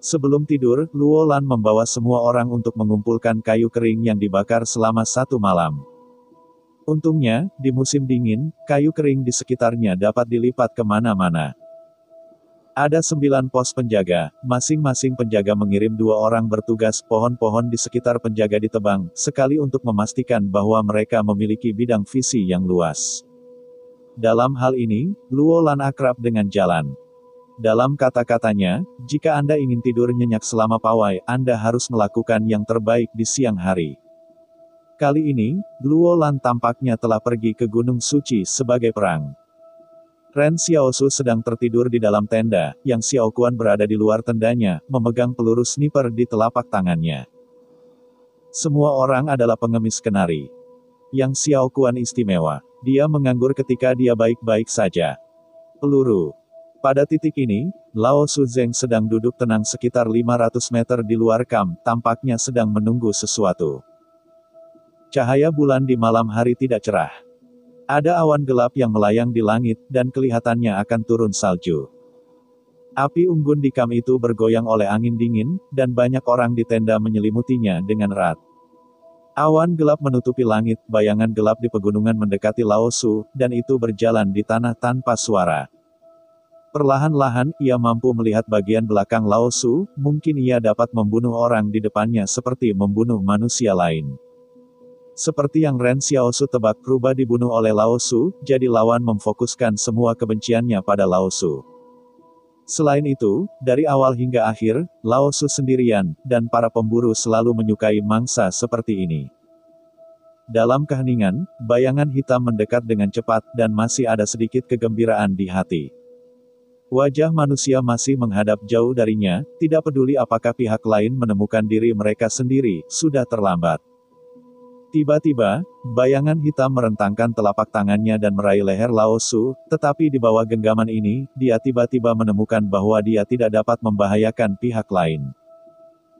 Sebelum tidur, Luo Lan membawa semua orang untuk mengumpulkan kayu kering yang dibakar selama 1 malam. Untungnya, di musim dingin, kayu kering di sekitarnya dapat dilipat kemana-mana. Ada 9 pos penjaga, masing-masing penjaga mengirim 2 orang bertugas, pohon-pohon di sekitar penjaga ditebang, sekali untuk memastikan bahwa mereka memiliki bidang visi yang luas. Dalam hal ini, Luo Lan akrab dengan jalan. Dalam kata-katanya, jika Anda ingin tidur nyenyak selama pawai, Anda harus melakukan yang terbaik di siang hari. Kali ini, Luo Lan tampaknya telah pergi ke Gunung Suci sebagai perang. Ren Xiaosu sedang tertidur di dalam tenda, yang Xiao Kuan berada di luar tendanya, memegang peluru sniper di telapak tangannya. Semua orang adalah pengemis kenari. Yang Xiao Kuan istimewa. Dia menganggur ketika dia baik-baik saja. Peluru. Pada titik ini, Lao Su Zeng sedang duduk tenang sekitar 500 meter di luar kamp, tampaknya sedang menunggu sesuatu. Cahaya bulan di malam hari tidak cerah. Ada awan gelap yang melayang di langit, dan kelihatannya akan turun salju. Api unggun di kamp itu bergoyang oleh angin dingin, dan banyak orang di tenda menyelimutinya dengan erat. Awan gelap menutupi langit, bayangan gelap di pegunungan mendekati Lao Su, dan itu berjalan di tanah tanpa suara. Perlahan-lahan, ia mampu melihat bagian belakang Lao Su, mungkin ia dapat membunuh orang di depannya seperti membunuh manusia lain. Seperti yang Ren Xiaosu tebak, rubah dibunuh oleh Lao Su, jadi lawan memfokuskan semua kebenciannya pada Lao Su. Selain itu, dari awal hingga akhir, Lao Su sendirian, dan para pemburu selalu menyukai mangsa seperti ini. Dalam keheningan, bayangan hitam mendekat dengan cepat, dan masih ada sedikit kegembiraan di hati. Wajah manusia masih menghadap jauh darinya, tidak peduli apakah pihak lain menemukan diri mereka sendiri, sudah terlambat. Tiba-tiba, bayangan hitam merentangkan telapak tangannya dan meraih leher Lao Su, tetapi di bawah genggaman ini, dia tiba-tiba menemukan bahwa dia tidak dapat membahayakan pihak lain.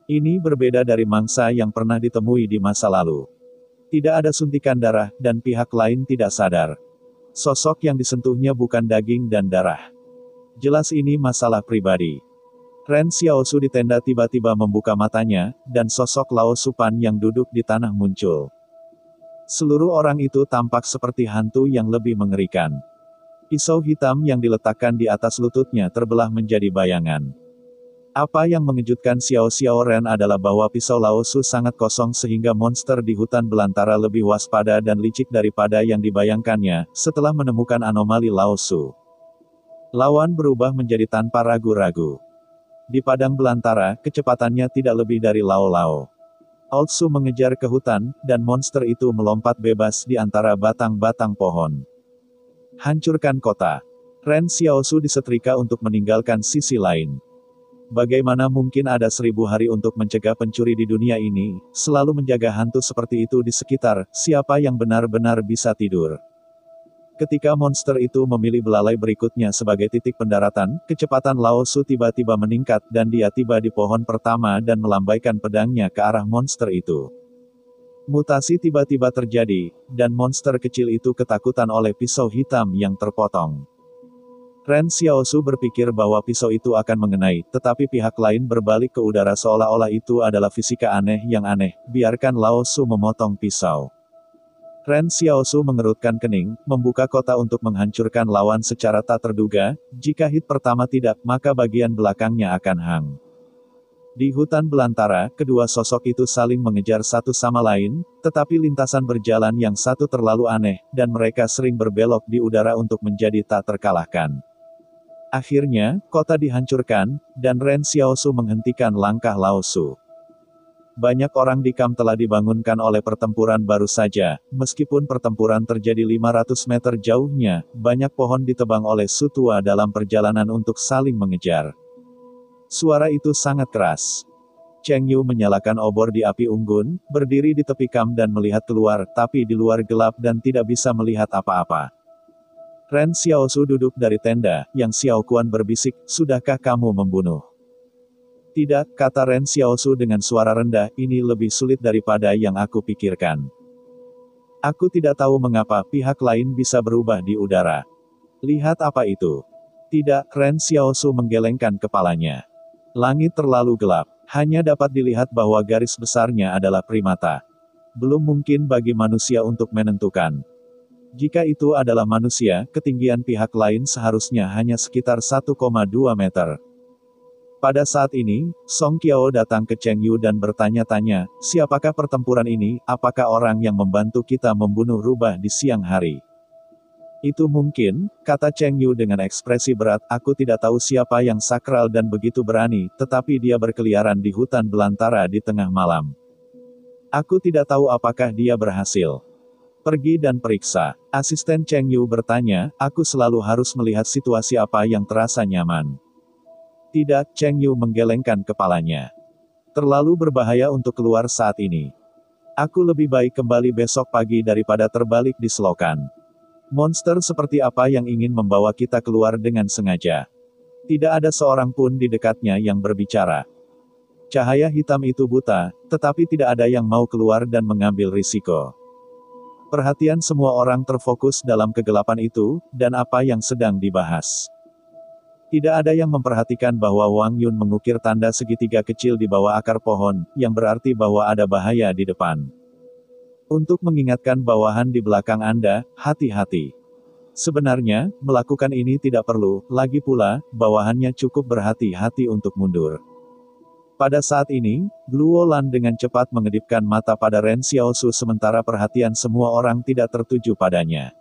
Ini berbeda dari mangsa yang pernah ditemui di masa lalu. Tidak ada suntikan darah, dan pihak lain tidak sadar. Sosok yang disentuhnya bukan daging dan darah. Jelas ini masalah pribadi. Ren Xiaosu di tenda tiba-tiba membuka matanya, dan sosok Lao Su Pan yang duduk di tanah muncul. Seluruh orang itu tampak seperti hantu yang lebih mengerikan. Pisau hitam yang diletakkan di atas lututnya terbelah menjadi bayangan. Apa yang mengejutkan Xiao Ren adalah bahwa pisau Lao Su sangat kosong sehingga monster di hutan belantara lebih waspada dan licik daripada yang dibayangkannya, setelah menemukan anomali Lao Su. Lawan berubah menjadi tanpa ragu-ragu. Di padang belantara, kecepatannya tidak lebih dari Lao-Lao. Old Su mengejar ke hutan, dan monster itu melompat bebas di antara batang-batang pohon. Hancurkan kota. Ren Xiaosu disetrika untuk meninggalkan sisi lain. Bagaimana mungkin ada 1000 hari untuk mencegah pencuri di dunia ini, selalu menjaga hantu seperti itu di sekitar, siapa yang benar-benar bisa tidur? Ketika monster itu memilih belalai berikutnya sebagai titik pendaratan, kecepatan Lao Su tiba-tiba meningkat dan dia tiba di pohon pertama dan melambaikan pedangnya ke arah monster itu. Mutasi tiba-tiba terjadi, dan monster kecil itu ketakutan oleh pisau hitam yang terpotong. Ren Xiaosu berpikir bahwa pisau itu akan mengenai, tetapi pihak lain berbalik ke udara seolah-olah itu adalah fisika aneh yang aneh, biarkan Lao Su memotong pisau. Ren Xiaosu mengerutkan kening, membuka kota untuk menghancurkan lawan secara tak terduga. Jika hit pertama tidak, maka bagian belakangnya akan hang. Di hutan belantara, kedua sosok itu saling mengejar satu sama lain, tetapi lintasan berjalan yang satu terlalu aneh, dan mereka sering berbelok di udara untuk menjadi tak terkalahkan. Akhirnya, kota dihancurkan, dan Ren Xiaosu menghentikan langkah Lao Su. Banyak orang di Kam telah dibangunkan oleh pertempuran baru saja. Meskipun pertempuran terjadi 500 meter jauhnya, banyak pohon ditebang oleh Su Tua dalam perjalanan untuk saling mengejar. Suara itu sangat keras. Cheng Yu menyalakan obor di api unggun, berdiri di tepi Kam dan melihat keluar, tapi di luar gelap dan tidak bisa melihat apa-apa. Ren Xiaosu duduk dari tenda, yang Xiao Kuan berbisik, "Sudahkah kamu membunuh?" "Tidak," kata Ren Xiaosu dengan suara rendah, "ini lebih sulit daripada yang aku pikirkan. Aku tidak tahu mengapa pihak lain bisa berubah di udara." "Lihat apa itu?" "Tidak," Ren Xiaosu menggelengkan kepalanya. "Langit terlalu gelap. Hanya dapat dilihat bahwa garis besarnya adalah primata. Belum mungkin bagi manusia untuk menentukan. Jika itu adalah manusia, ketinggian pihak lain seharusnya hanya sekitar 1,2 meter. Pada saat ini, Song Qiao datang ke Cheng Yu dan bertanya-tanya, "Siapakah pertempuran ini? Apakah orang yang membantu kita membunuh rubah di siang hari?" "Itu mungkin," kata Cheng Yu dengan ekspresi berat, "aku tidak tahu siapa yang sakral dan begitu berani, tetapi dia berkeliaran di hutan belantara di tengah malam. Aku tidak tahu apakah dia berhasil. Pergi dan periksa." Asisten Cheng Yu bertanya, "Aku selalu harus melihat situasi apa yang terasa nyaman?" "Tidak," Cheng Yu menggelengkan kepalanya. "Terlalu berbahaya untuk keluar saat ini. Aku lebih baik kembali besok pagi daripada terbalik di selokan. Monster seperti apa yang ingin membawa kita keluar dengan sengaja? Tidak ada seorang pun di dekatnya yang berbicara. Cahaya hitam itu buta, tetapi tidak ada yang mau keluar dan mengambil risiko." Perhatian semua orang terfokus dalam kegelapan itu, dan apa yang sedang dibahas. Tidak ada yang memperhatikan bahwa Wang Yun mengukir tanda segitiga kecil di bawah akar pohon, yang berarti bahwa ada bahaya di depan. "Untuk mengingatkan bawahan di belakang Anda, hati-hati. Sebenarnya, melakukan ini tidak perlu, lagi pula, bawahannya cukup berhati-hati untuk mundur." Pada saat ini, Luo Lan dengan cepat mengedipkan mata pada Ren Xiaosu sementara perhatian semua orang tidak tertuju padanya.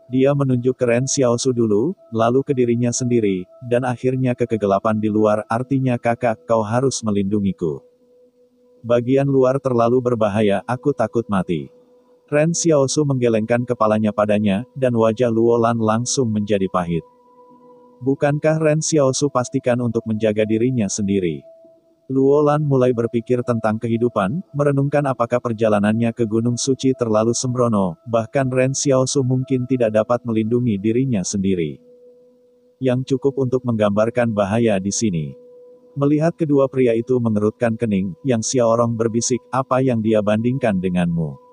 Dia menunjuk ke Ren Xiaosu dulu, lalu ke dirinya sendiri, dan akhirnya ke kegelapan di luar, "Artinya kakak, kau harus melindungiku. Bagian luar terlalu berbahaya, aku takut mati." Ren Xiaosu menggelengkan kepalanya padanya, dan wajah Luo Lan langsung menjadi pahit. Bukankah Ren Xiaosu pastikan untuk menjaga dirinya sendiri? Luo Lan mulai berpikir tentang kehidupan, merenungkan apakah perjalanannya ke Gunung Suci terlalu sembrono, bahkan Ren Xiaosu mungkin tidak dapat melindungi dirinya sendiri. Yang cukup untuk menggambarkan bahaya di sini. Melihat kedua pria itu mengerutkan kening, Yang Xiaorong berbisik, "Apa yang dia bandingkan denganmu?"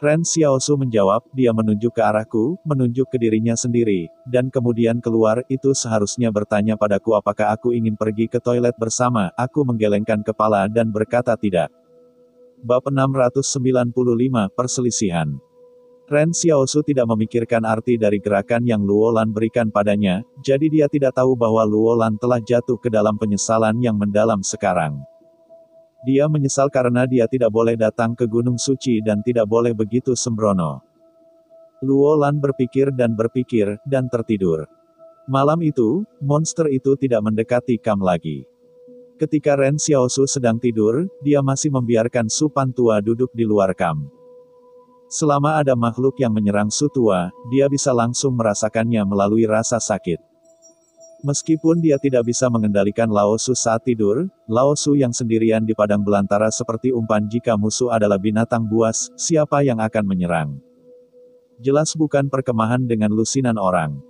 Ren Xiaosu menjawab, "Dia menunjuk ke arahku, menunjuk ke dirinya sendiri, dan kemudian keluar, itu seharusnya bertanya padaku apakah aku ingin pergi ke toilet bersama." Aku menggelengkan kepala dan berkata tidak. Bab 695 Perselisihan. Ren Xiaosu tidak memikirkan arti dari gerakan yang Luo Lan berikan padanya, jadi dia tidak tahu bahwa Luo Lan telah jatuh ke dalam penyesalan yang mendalam sekarang. Dia menyesal karena dia tidak boleh datang ke Gunung Suci dan tidak boleh begitu sembrono. Luo Lan berpikir, dan tertidur. Malam itu, monster itu tidak mendekati Kam lagi. Ketika Ren Xiaosu sedang tidur, dia masih membiarkan Su Pan tua duduk di luar Kam. Selama ada makhluk yang menyerang Su tua, dia bisa langsung merasakannya melalui rasa sakit. Meskipun dia tidak bisa mengendalikan Lao Su saat tidur, Lao Su yang sendirian di padang belantara seperti umpan jika musuh adalah binatang buas, siapa yang akan menyerang? Jelas bukan perkemahan dengan lusinan orang.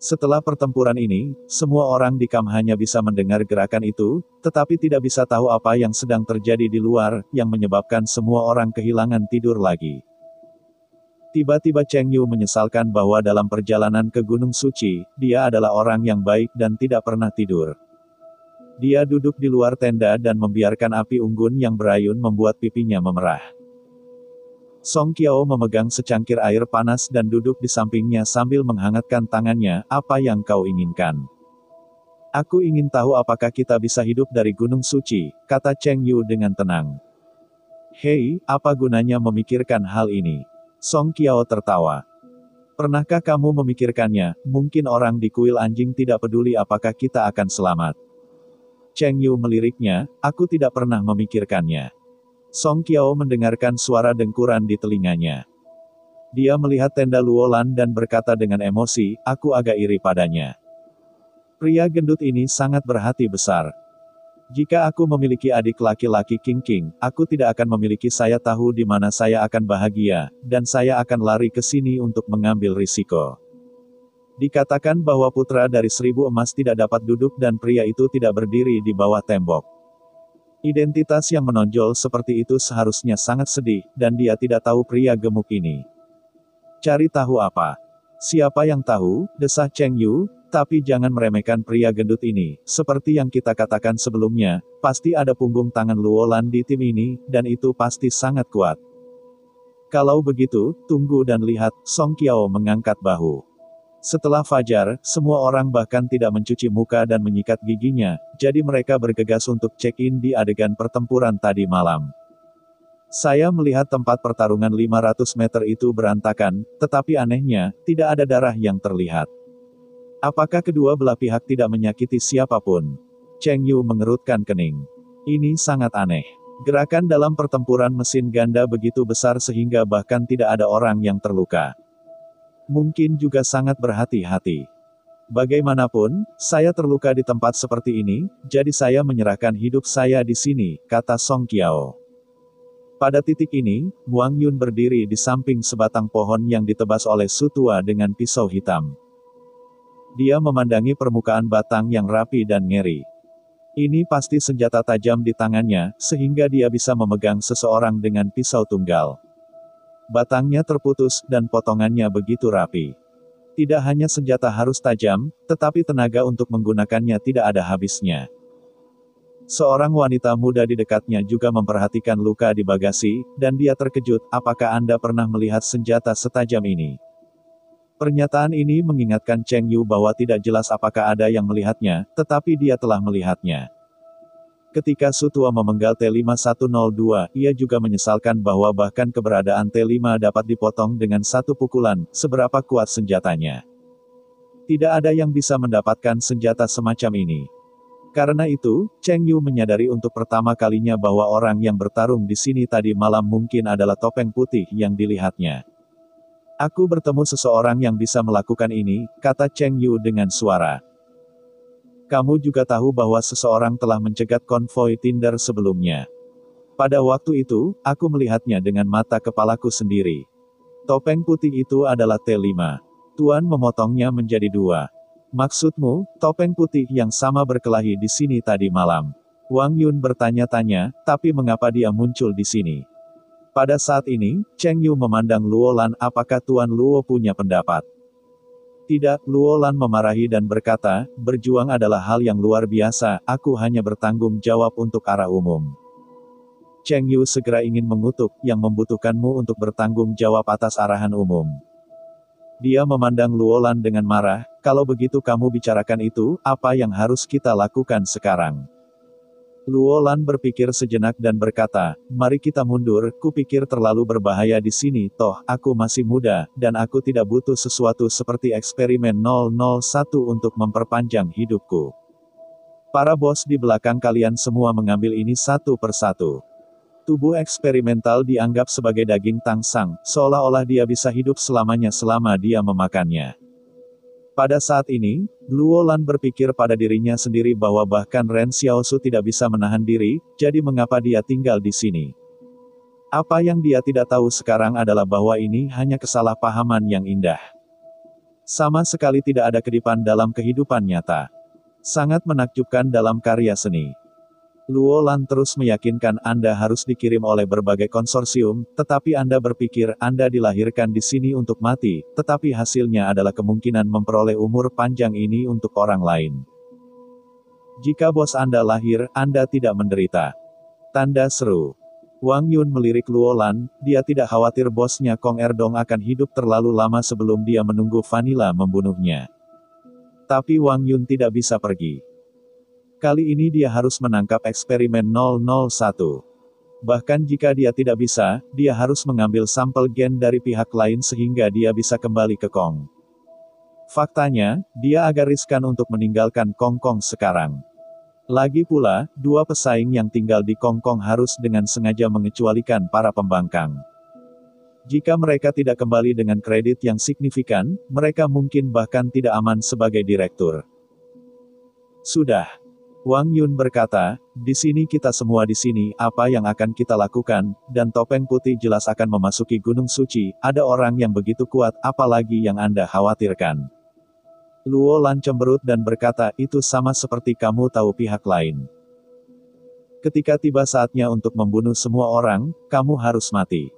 Setelah pertempuran ini, semua orang di Kam hanya bisa mendengar gerakan itu, tetapi tidak bisa tahu apa yang sedang terjadi di luar, yang menyebabkan semua orang kehilangan tidur lagi. Tiba-tiba Cheng Yu menyesalkan bahwa dalam perjalanan ke Gunung Suci, dia adalah orang yang baik dan tidak pernah tidur. Dia duduk di luar tenda dan membiarkan api unggun yang berayun membuat pipinya memerah. Song Qiao memegang secangkir air panas dan duduk di sampingnya sambil menghangatkan tangannya. Apa yang kau inginkan? Aku ingin tahu apakah kita bisa hidup dari Gunung Suci, kata Cheng Yu dengan tenang. Hei, apa gunanya memikirkan hal ini? Song Qiao tertawa. Pernahkah kamu memikirkannya? Mungkin orang di kuil anjing tidak peduli apakah kita akan selamat. Cheng Yu meliriknya, aku tidak pernah memikirkannya. Song Qiao mendengarkan suara dengkuran di telinganya. Dia melihat tenda Luolan dan berkata dengan emosi, aku agak iri padanya. Pria gendut ini sangat berhati besar. Jika aku memiliki adik laki-laki King, aku tidak akan memiliki. Saya tahu di mana saya akan bahagia, dan saya akan lari ke sini untuk mengambil risiko. Dikatakan bahwa putra dari 1000 emas tidak dapat duduk dan pria itu tidak berdiri di bawah tembok. Identitas yang menonjol seperti itu seharusnya sangat sedih, dan dia tidak tahu pria gemuk ini. Cari tahu apa? Siapa yang tahu, desah Cheng Yu, tapi jangan meremehkan pria gendut ini. Seperti yang kita katakan sebelumnya, pasti ada punggung tangan Luolan di tim ini, dan itu pasti sangat kuat. Kalau begitu, tunggu dan lihat, Song Qiao mengangkat bahu. Setelah fajar, semua orang bahkan tidak mencuci muka dan menyikat giginya, jadi mereka bergegas untuk check-in di adegan pertempuran tadi malam. Saya melihat tempat pertarungan 500 meter itu berantakan, tetapi anehnya, tidak ada darah yang terlihat. Apakah kedua belah pihak tidak menyakiti siapapun? Cheng Yu mengerutkan kening. Ini sangat aneh. Gerakan dalam pertempuran mesin ganda begitu besar sehingga bahkan tidak ada orang yang terluka. Mungkin juga sangat berhati-hati. Bagaimanapun, saya terluka di tempat seperti ini, jadi saya menyerahkan hidup saya di sini, kata Song Qiao. Pada titik ini, Wang Yun berdiri di samping sebatang pohon yang ditebas oleh Su Tua dengan pisau hitam. Dia memandangi permukaan batang yang rapi dan ngeri. Ini pasti senjata tajam di tangannya, sehingga dia bisa memegang seseorang dengan pisau tunggal. Batangnya terputus, dan potongannya begitu rapi. Tidak hanya senjata harus tajam, tetapi tenaga untuk menggunakannya tidak ada habisnya. Seorang wanita muda di dekatnya juga memperhatikan luka di bagasi, dan dia terkejut, apakah Anda pernah melihat senjata setajam ini? Pernyataan ini mengingatkan Cheng Yu bahwa tidak jelas apakah ada yang melihatnya, tetapi dia telah melihatnya. Ketika Su Tua memenggal T5102, ia juga menyesalkan bahwa bahkan keberadaan T5 dapat dipotong dengan satu pukulan, seberapa kuat senjatanya. Tidak ada yang bisa mendapatkan senjata semacam ini. Karena itu, Cheng Yu menyadari untuk pertama kalinya bahwa orang yang bertarung di sini tadi malam mungkin adalah topeng putih yang dilihatnya. Aku bertemu seseorang yang bisa melakukan ini, kata Cheng Yu dengan suara. Kamu juga tahu bahwa seseorang telah mencegat konvoi Tinder sebelumnya. Pada waktu itu, aku melihatnya dengan mata kepalaku sendiri. Topeng putih itu adalah T5. Tuan memotongnya menjadi 2. Maksudmu, topeng putih yang sama berkelahi di sini tadi malam? Wang Yun bertanya-tanya, tapi mengapa dia muncul di sini? Pada saat ini, Cheng Yu memandang Luolan, apakah Tuan Luo punya pendapat? Tidak, Luolan memarahi dan berkata, berjuang adalah hal yang luar biasa, aku hanya bertanggung jawab untuk arah umum. Cheng Yu segera ingin mengutuk, yang membutuhkanmu untuk bertanggung jawab atas arahan umum. Dia memandang Luolan dengan marah, kalau begitu kamu bicarakan itu, apa yang harus kita lakukan sekarang? Luolan berpikir sejenak dan berkata, mari kita mundur, kupikir terlalu berbahaya di sini, toh, aku masih muda, dan aku tidak butuh sesuatu seperti eksperimen 001 untuk memperpanjang hidupku. Para bos di belakang kalian semua mengambil ini satu persatu. Tubuh eksperimental dianggap sebagai daging tangsang, seolah-olah dia bisa hidup selamanya selama dia memakannya. Pada saat ini, Luolan berpikir pada dirinya sendiri bahwa bahkan Ren Xiaosu tidak bisa menahan diri, jadi mengapa dia tinggal di sini? Apa yang dia tidak tahu sekarang adalah bahwa ini hanya kesalahpahaman yang indah. Sama sekali tidak ada kedipan dalam kehidupan nyata. Sangat menakjubkan dalam karya seni. Luolan terus meyakinkan Anda harus dikirim oleh berbagai konsorsium, tetapi Anda berpikir Anda dilahirkan di sini untuk mati, tetapi hasilnya adalah kemungkinan memperoleh umur panjang ini untuk orang lain. Jika bos Anda lahir, Anda tidak menderita. Tanda seru. Wang Yun melirik Luo Lan, dia tidak khawatir bosnya Kong Erdong akan hidup terlalu lama sebelum dia menunggu Vanilla membunuhnya. Tapi Wang Yun tidak bisa pergi. Kali ini dia harus menangkap eksperimen 001. Bahkan jika dia tidak bisa, dia harus mengambil sampel gen dari pihak lain sehingga dia bisa kembali ke Kong. Faktanya, dia agak riskan untuk meninggalkan Kong Kong sekarang. Lagi pula, dua pesaing yang tinggal di Kong Kong harus dengan sengaja mengecualikan para pembangkang. Jika mereka tidak kembali dengan kredit yang signifikan, mereka mungkin bahkan tidak aman sebagai direktur. Sudah. Wang Yun berkata, di sini kita semua di sini, apa yang akan kita lakukan, dan topeng putih jelas akan memasuki Gunung Suci, ada orang yang begitu kuat, apalagi yang Anda khawatirkan. Luo Lan cemberut dan berkata, itu sama seperti kamu tahu pihak lain. Ketika tiba saatnya untuk membunuh semua orang, kamu harus mati.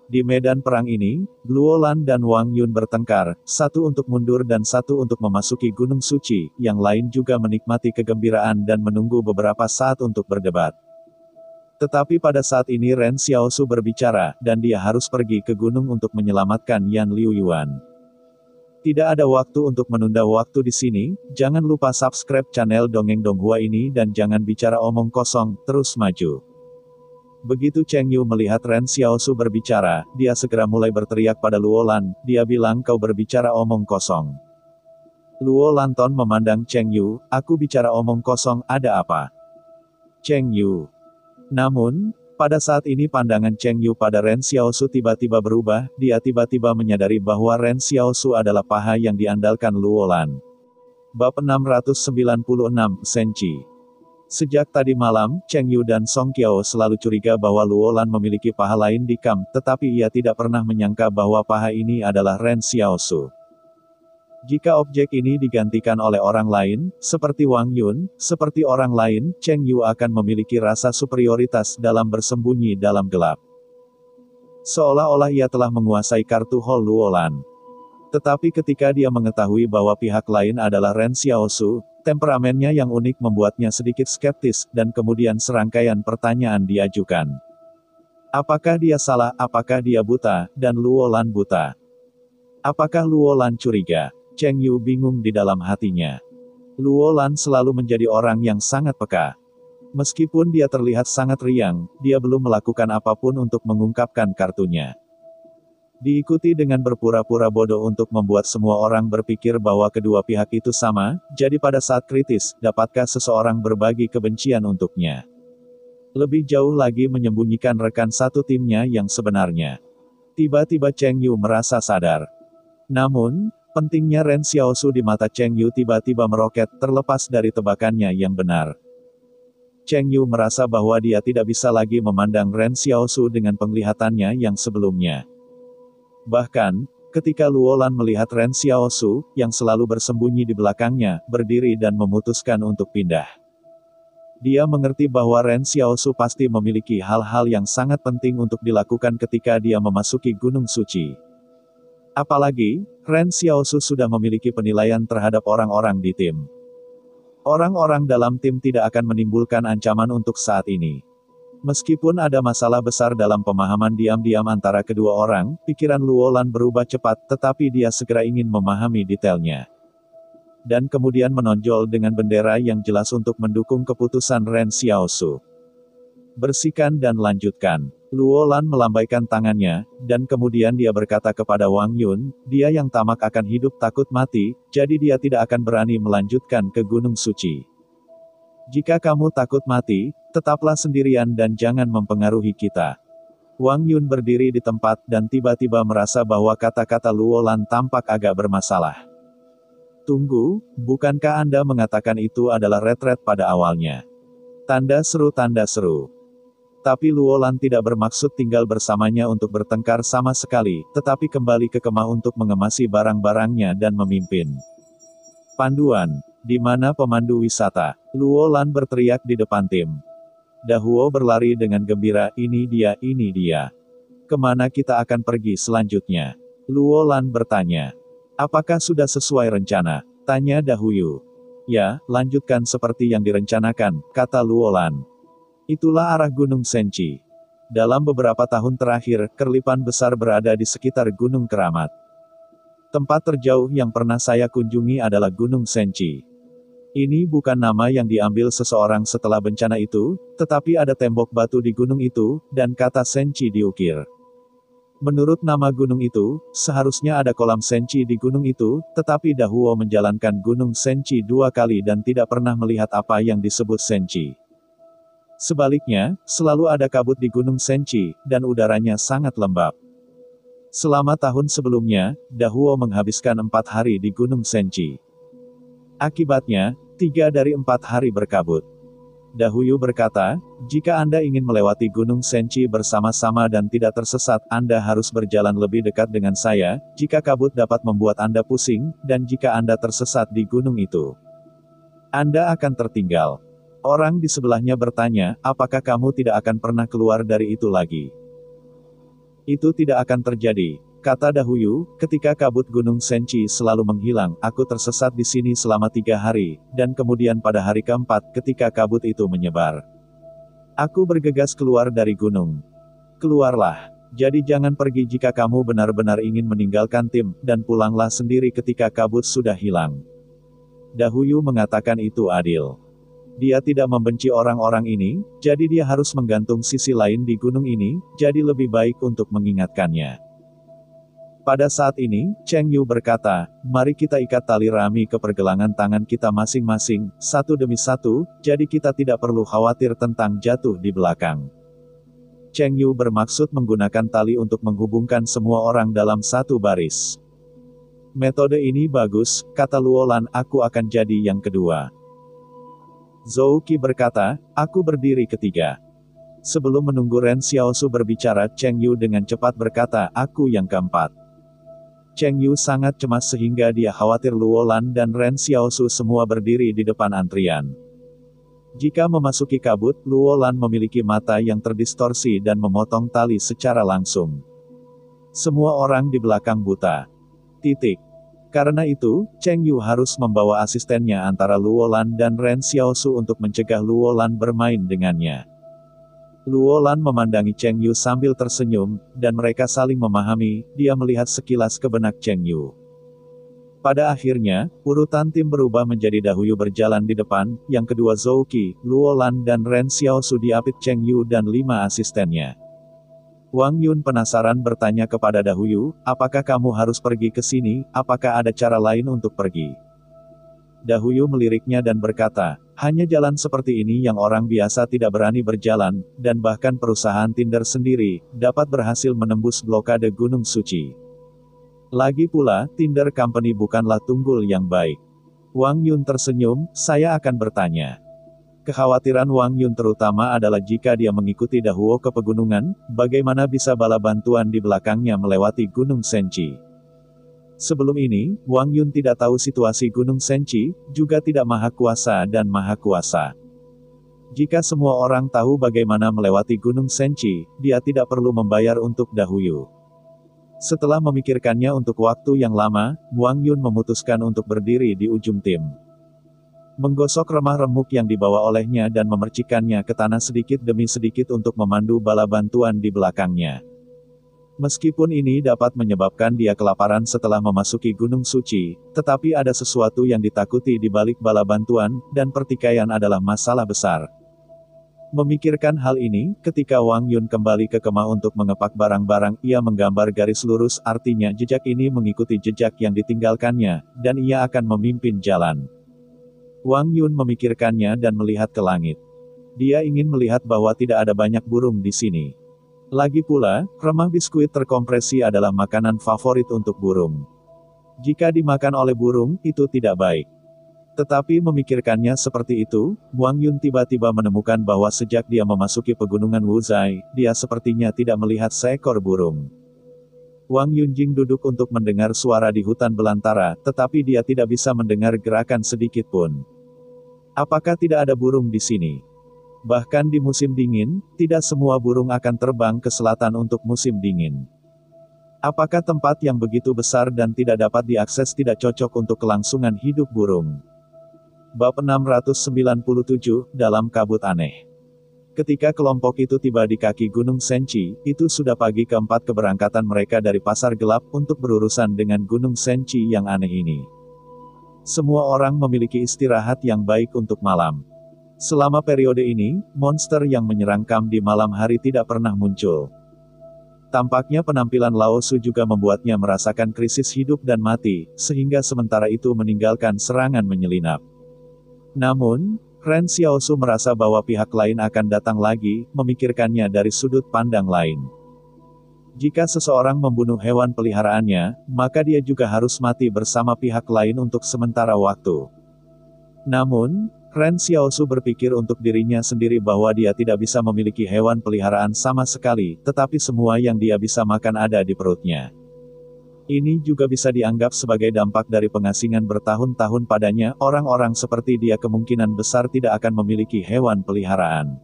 Di medan perang ini, Luo Lan dan Wang Yun bertengkar, satu untuk mundur dan satu untuk memasuki Gunung Suci, yang lain juga menikmati kegembiraan dan menunggu beberapa saat untuk berdebat. Tetapi pada saat ini Ren Xiaosu berbicara, dan dia harus pergi ke gunung untuk menyelamatkan Yan Liuyuan. Tidak ada waktu untuk menunda waktu di sini, jangan lupa subscribe channel Dongeng Donghua ini dan jangan bicara omong kosong, terus maju. Begitu Cheng Yu melihat Ren Xiaosu berbicara, dia segera mulai berteriak pada Luo Lan, dia bilang kau berbicara omong kosong. Luo Lanton memandang Cheng Yu, aku bicara omong kosong, ada apa? Cheng Yu. Namun, pada saat ini pandangan Cheng Yu pada Ren Xiaosu tiba-tiba berubah, dia tiba-tiba menyadari bahwa Ren Xiaosu adalah paha yang diandalkan Luo Lan. Bab 696, Senchi. Sejak tadi malam, Cheng Yu dan Song Qiao selalu curiga bahwa Luo Lan memiliki paha lain di camp, tetapi ia tidak pernah menyangka bahwa paha ini adalah Ren Xiaosu. Jika objek ini digantikan oleh orang lain, seperti Wang Yun, seperti orang lain, Cheng Yu akan memiliki rasa superioritas dalam bersembunyi dalam gelap. Seolah-olah ia telah menguasai kartu Hall Luo Lan. Tetapi ketika dia mengetahui bahwa pihak lain adalah Ren Xiaosu, temperamennya yang unik membuatnya sedikit skeptis, dan kemudian serangkaian pertanyaan diajukan. Apakah dia salah, apakah dia buta, dan Luo Lan buta? Apakah Luo Lan curiga? Cheng Yu bingung di dalam hatinya. Luo Lan selalu menjadi orang yang sangat peka. Meskipun dia terlihat sangat riang, dia belum melakukan apapun untuk mengungkapkan kartunya. Diikuti dengan berpura-pura bodoh untuk membuat semua orang berpikir bahwa kedua pihak itu sama, jadi pada saat kritis, dapatkah seseorang berbagi kebencian untuknya? Lebih jauh lagi menyembunyikan rekan satu timnya yang sebenarnya. Tiba-tiba Cheng Yu merasa sadar. Namun, pentingnya Ren Xiaosu di mata Cheng Yu tiba-tiba meroket, terlepas dari tebakannya yang benar. Cheng Yu merasa bahwa dia tidak bisa lagi memandang Ren Xiaosu dengan penglihatannya yang sebelumnya. Bahkan, ketika Luo Lan melihat Ren Xiaosu, yang selalu bersembunyi di belakangnya, berdiri dan memutuskan untuk pindah. Dia mengerti bahwa Ren Xiaosu pasti memiliki hal-hal yang sangat penting untuk dilakukan ketika dia memasuki Gunung Suci. Apalagi, Ren Xiaosu sudah memiliki penilaian terhadap orang-orang di tim. Orang-orang dalam tim tidak akan menimbulkan ancaman untuk saat ini. Meskipun ada masalah besar dalam pemahaman diam-diam antara kedua orang, pikiran Luo Lan berubah cepat, tetapi dia segera ingin memahami detailnya. Dan kemudian menonjol dengan bendera yang jelas untuk mendukung keputusan Ren Xiaosu. Bersihkan dan lanjutkan. Luo Lan melambaikan tangannya, dan kemudian dia berkata kepada Wang Yun, dia yang tamak akan hidup takut mati, jadi dia tidak akan berani melanjutkan ke Gunung Suci. Jika kamu takut mati, tetaplah sendirian dan jangan mempengaruhi kita. Wang Yun berdiri di tempat dan tiba-tiba merasa bahwa kata-kata Luo Lan tampak agak bermasalah. Tunggu, bukankah Anda mengatakan itu adalah retret pada awalnya? Tanda seru tanda seru. Tapi Luo Lan tidak bermaksud tinggal bersamanya untuk bertengkar sama sekali, tetapi kembali ke kemah untuk mengemasi barang-barangnya dan memimpin. Panduan. Di mana pemandu wisata? Luo Lan berteriak di depan tim. Dahuo berlari dengan gembira, ini dia, ini dia. Kemana kita akan pergi selanjutnya? Luo Lan bertanya. Apakah sudah sesuai rencana? Tanya Dahuyu. Ya, lanjutkan seperti yang direncanakan, kata Luo Lan. Itulah arah Gunung Senchi. Dalam beberapa tahun terakhir, kerlipan besar berada di sekitar Gunung Keramat. Tempat terjauh yang pernah saya kunjungi adalah Gunung Senchi. Ini bukan nama yang diambil seseorang setelah bencana itu, tetapi ada tembok batu di gunung itu, dan kata Senchi diukir. Menurut nama gunung itu, seharusnya ada kolam Senchi di gunung itu, tetapi Dahuo menjalankan Gunung Senchi 2 kali dan tidak pernah melihat apa yang disebut Senchi. Sebaliknya, selalu ada kabut di Gunung Senchi, dan udaranya sangat lembab. Selama tahun sebelumnya, Dahuo menghabiskan 4 hari di Gunung Senchi. Akibatnya, 3 dari 4 hari berkabut. Dahuyu berkata, jika Anda ingin melewati Gunung Senchi bersama-sama dan tidak tersesat, Anda harus berjalan lebih dekat dengan saya, jika kabut dapat membuat Anda pusing, dan jika Anda tersesat di gunung itu, Anda akan tertinggal. Orang di sebelahnya bertanya, apakah kamu tidak akan pernah keluar dari itu lagi? Itu tidak akan terjadi, kata Dahuyu, ketika kabut Gunung Senchi selalu menghilang, aku tersesat di sini selama 3 hari, dan kemudian pada hari keempat, ketika kabut itu menyebar, aku bergegas keluar dari gunung. Keluarlah. Jadi jangan pergi jika kamu benar-benar ingin meninggalkan tim, dan pulanglah sendiri ketika kabut sudah hilang. Dahuyu mengatakan itu adil. Dia tidak membenci orang-orang ini, jadi dia harus menggantung sisi lain di gunung ini, jadi lebih baik untuk mengingatkannya. Pada saat ini, Cheng Yu berkata, mari kita ikat tali rami ke pergelangan tangan kita masing-masing, satu demi satu, jadi kita tidak perlu khawatir tentang jatuh di belakang. Cheng Yu bermaksud menggunakan tali untuk menghubungkan semua orang dalam satu baris. Metode ini bagus, kata Luolan, aku akan jadi yang kedua. Zhou Qi berkata, aku berdiri ketiga. Sebelum menunggu Ren Xiaosu berbicara, Cheng Yu dengan cepat berkata, aku yang keempat. Cheng Yu sangat cemas sehingga dia khawatir Luolan dan Ren Xiaosu semua berdiri di depan antrian. Jika memasuki kabut, Luolan memiliki mata yang terdistorsi dan memotong tali secara langsung. Semua orang di belakang buta. Titik. Karena itu, Cheng Yu harus membawa asistennya antara Luolan dan Ren Xiaosu untuk mencegah Luolan bermain dengannya. Luolan memandangi Cheng Yu sambil tersenyum, dan mereka saling memahami, dia melihat sekilas ke benak Cheng Yu. Pada akhirnya, urutan tim berubah menjadi Dahuyu berjalan di depan, yang kedua Zhou Qi, Luolan dan Ren Xiaosu diapit Cheng Yu dan 5 asistennya. Wang Yun penasaran bertanya kepada Dahuyu, apakah kamu harus pergi ke sini, apakah ada cara lain untuk pergi? Dahuyu meliriknya dan berkata, hanya jalan seperti ini yang orang biasa tidak berani berjalan, dan bahkan perusahaan Tinder sendiri, dapat berhasil menembus blokade Gunung Suci. Lagi pula, Tinder Company bukanlah tunggul yang baik. Wang Yun tersenyum, saya akan bertanya. Kekhawatiran Wang Yun terutama adalah jika dia mengikuti Dahuo ke pegunungan, bagaimana bisa bala bantuan di belakangnya melewati Gunung Senchi. Sebelum ini, Wang Yun tidak tahu situasi Gunung Senchi, juga tidak Maha Kuasa dan Maha Kuasa. Jika semua orang tahu bagaimana melewati Gunung Senchi, dia tidak perlu membayar untuk Dahuyu. Setelah memikirkannya untuk waktu yang lama, Wang Yun memutuskan untuk berdiri di ujung tim. Menggosok remah remuk yang dibawa olehnya dan memercikannya ke tanah sedikit demi sedikit untuk memandu bala bantuan di belakangnya. Meskipun ini dapat menyebabkan dia kelaparan setelah memasuki Gunung Suci, tetapi ada sesuatu yang ditakuti di balik bala bantuan, dan pertikaian adalah masalah besar. Memikirkan hal ini, ketika Wang Yun kembali ke kemah untuk mengepak barang-barang, ia menggambar garis lurus, artinya jejak ini mengikuti jejak yang ditinggalkannya, dan ia akan memimpin jalan. Wang Yun memikirkannya dan melihat ke langit. Dia ingin melihat bahwa tidak ada banyak burung di sini. Lagi pula, remah biskuit terkompresi adalah makanan favorit untuk burung. Jika dimakan oleh burung, itu tidak baik. Tetapi memikirkannya seperti itu, Wang Yun tiba-tiba menemukan bahwa sejak dia memasuki pegunungan Wuzai, dia sepertinya tidak melihat seekor burung. Wang Yunjing duduk untuk mendengar suara di hutan belantara, tetapi dia tidak bisa mendengar gerakan sedikit pun. Apakah tidak ada burung di sini? Bahkan di musim dingin, tidak semua burung akan terbang ke selatan untuk musim dingin. Apakah tempat yang begitu besar dan tidak dapat diakses tidak cocok untuk kelangsungan hidup burung? Bab 697, dalam kabut aneh. Ketika kelompok itu tiba di kaki Gunung Senchi, itu sudah pagi keempat keberangkatan mereka dari pasar gelap untuk berurusan dengan Gunung Senchi yang aneh ini. Semua orang memiliki istirahat yang baik untuk malam. Selama periode ini, monster yang menyerang Kam di malam hari tidak pernah muncul. Tampaknya penampilan Lao Su juga membuatnya merasakan krisis hidup dan mati, sehingga sementara itu meninggalkan serangan menyelinap. Namun, Ren Xiaosu merasa bahwa pihak lain akan datang lagi, memikirkannya dari sudut pandang lain. Jika seseorang membunuh hewan peliharaannya, maka dia juga harus mati bersama pihak lain untuk sementara waktu. Namun, Ren Xiaosu berpikir untuk dirinya sendiri bahwa dia tidak bisa memiliki hewan peliharaan sama sekali, tetapi semua yang dia bisa makan ada di perutnya. Ini juga bisa dianggap sebagai dampak dari pengasingan bertahun-tahun padanya. Orang-orang seperti dia kemungkinan besar tidak akan memiliki hewan peliharaan.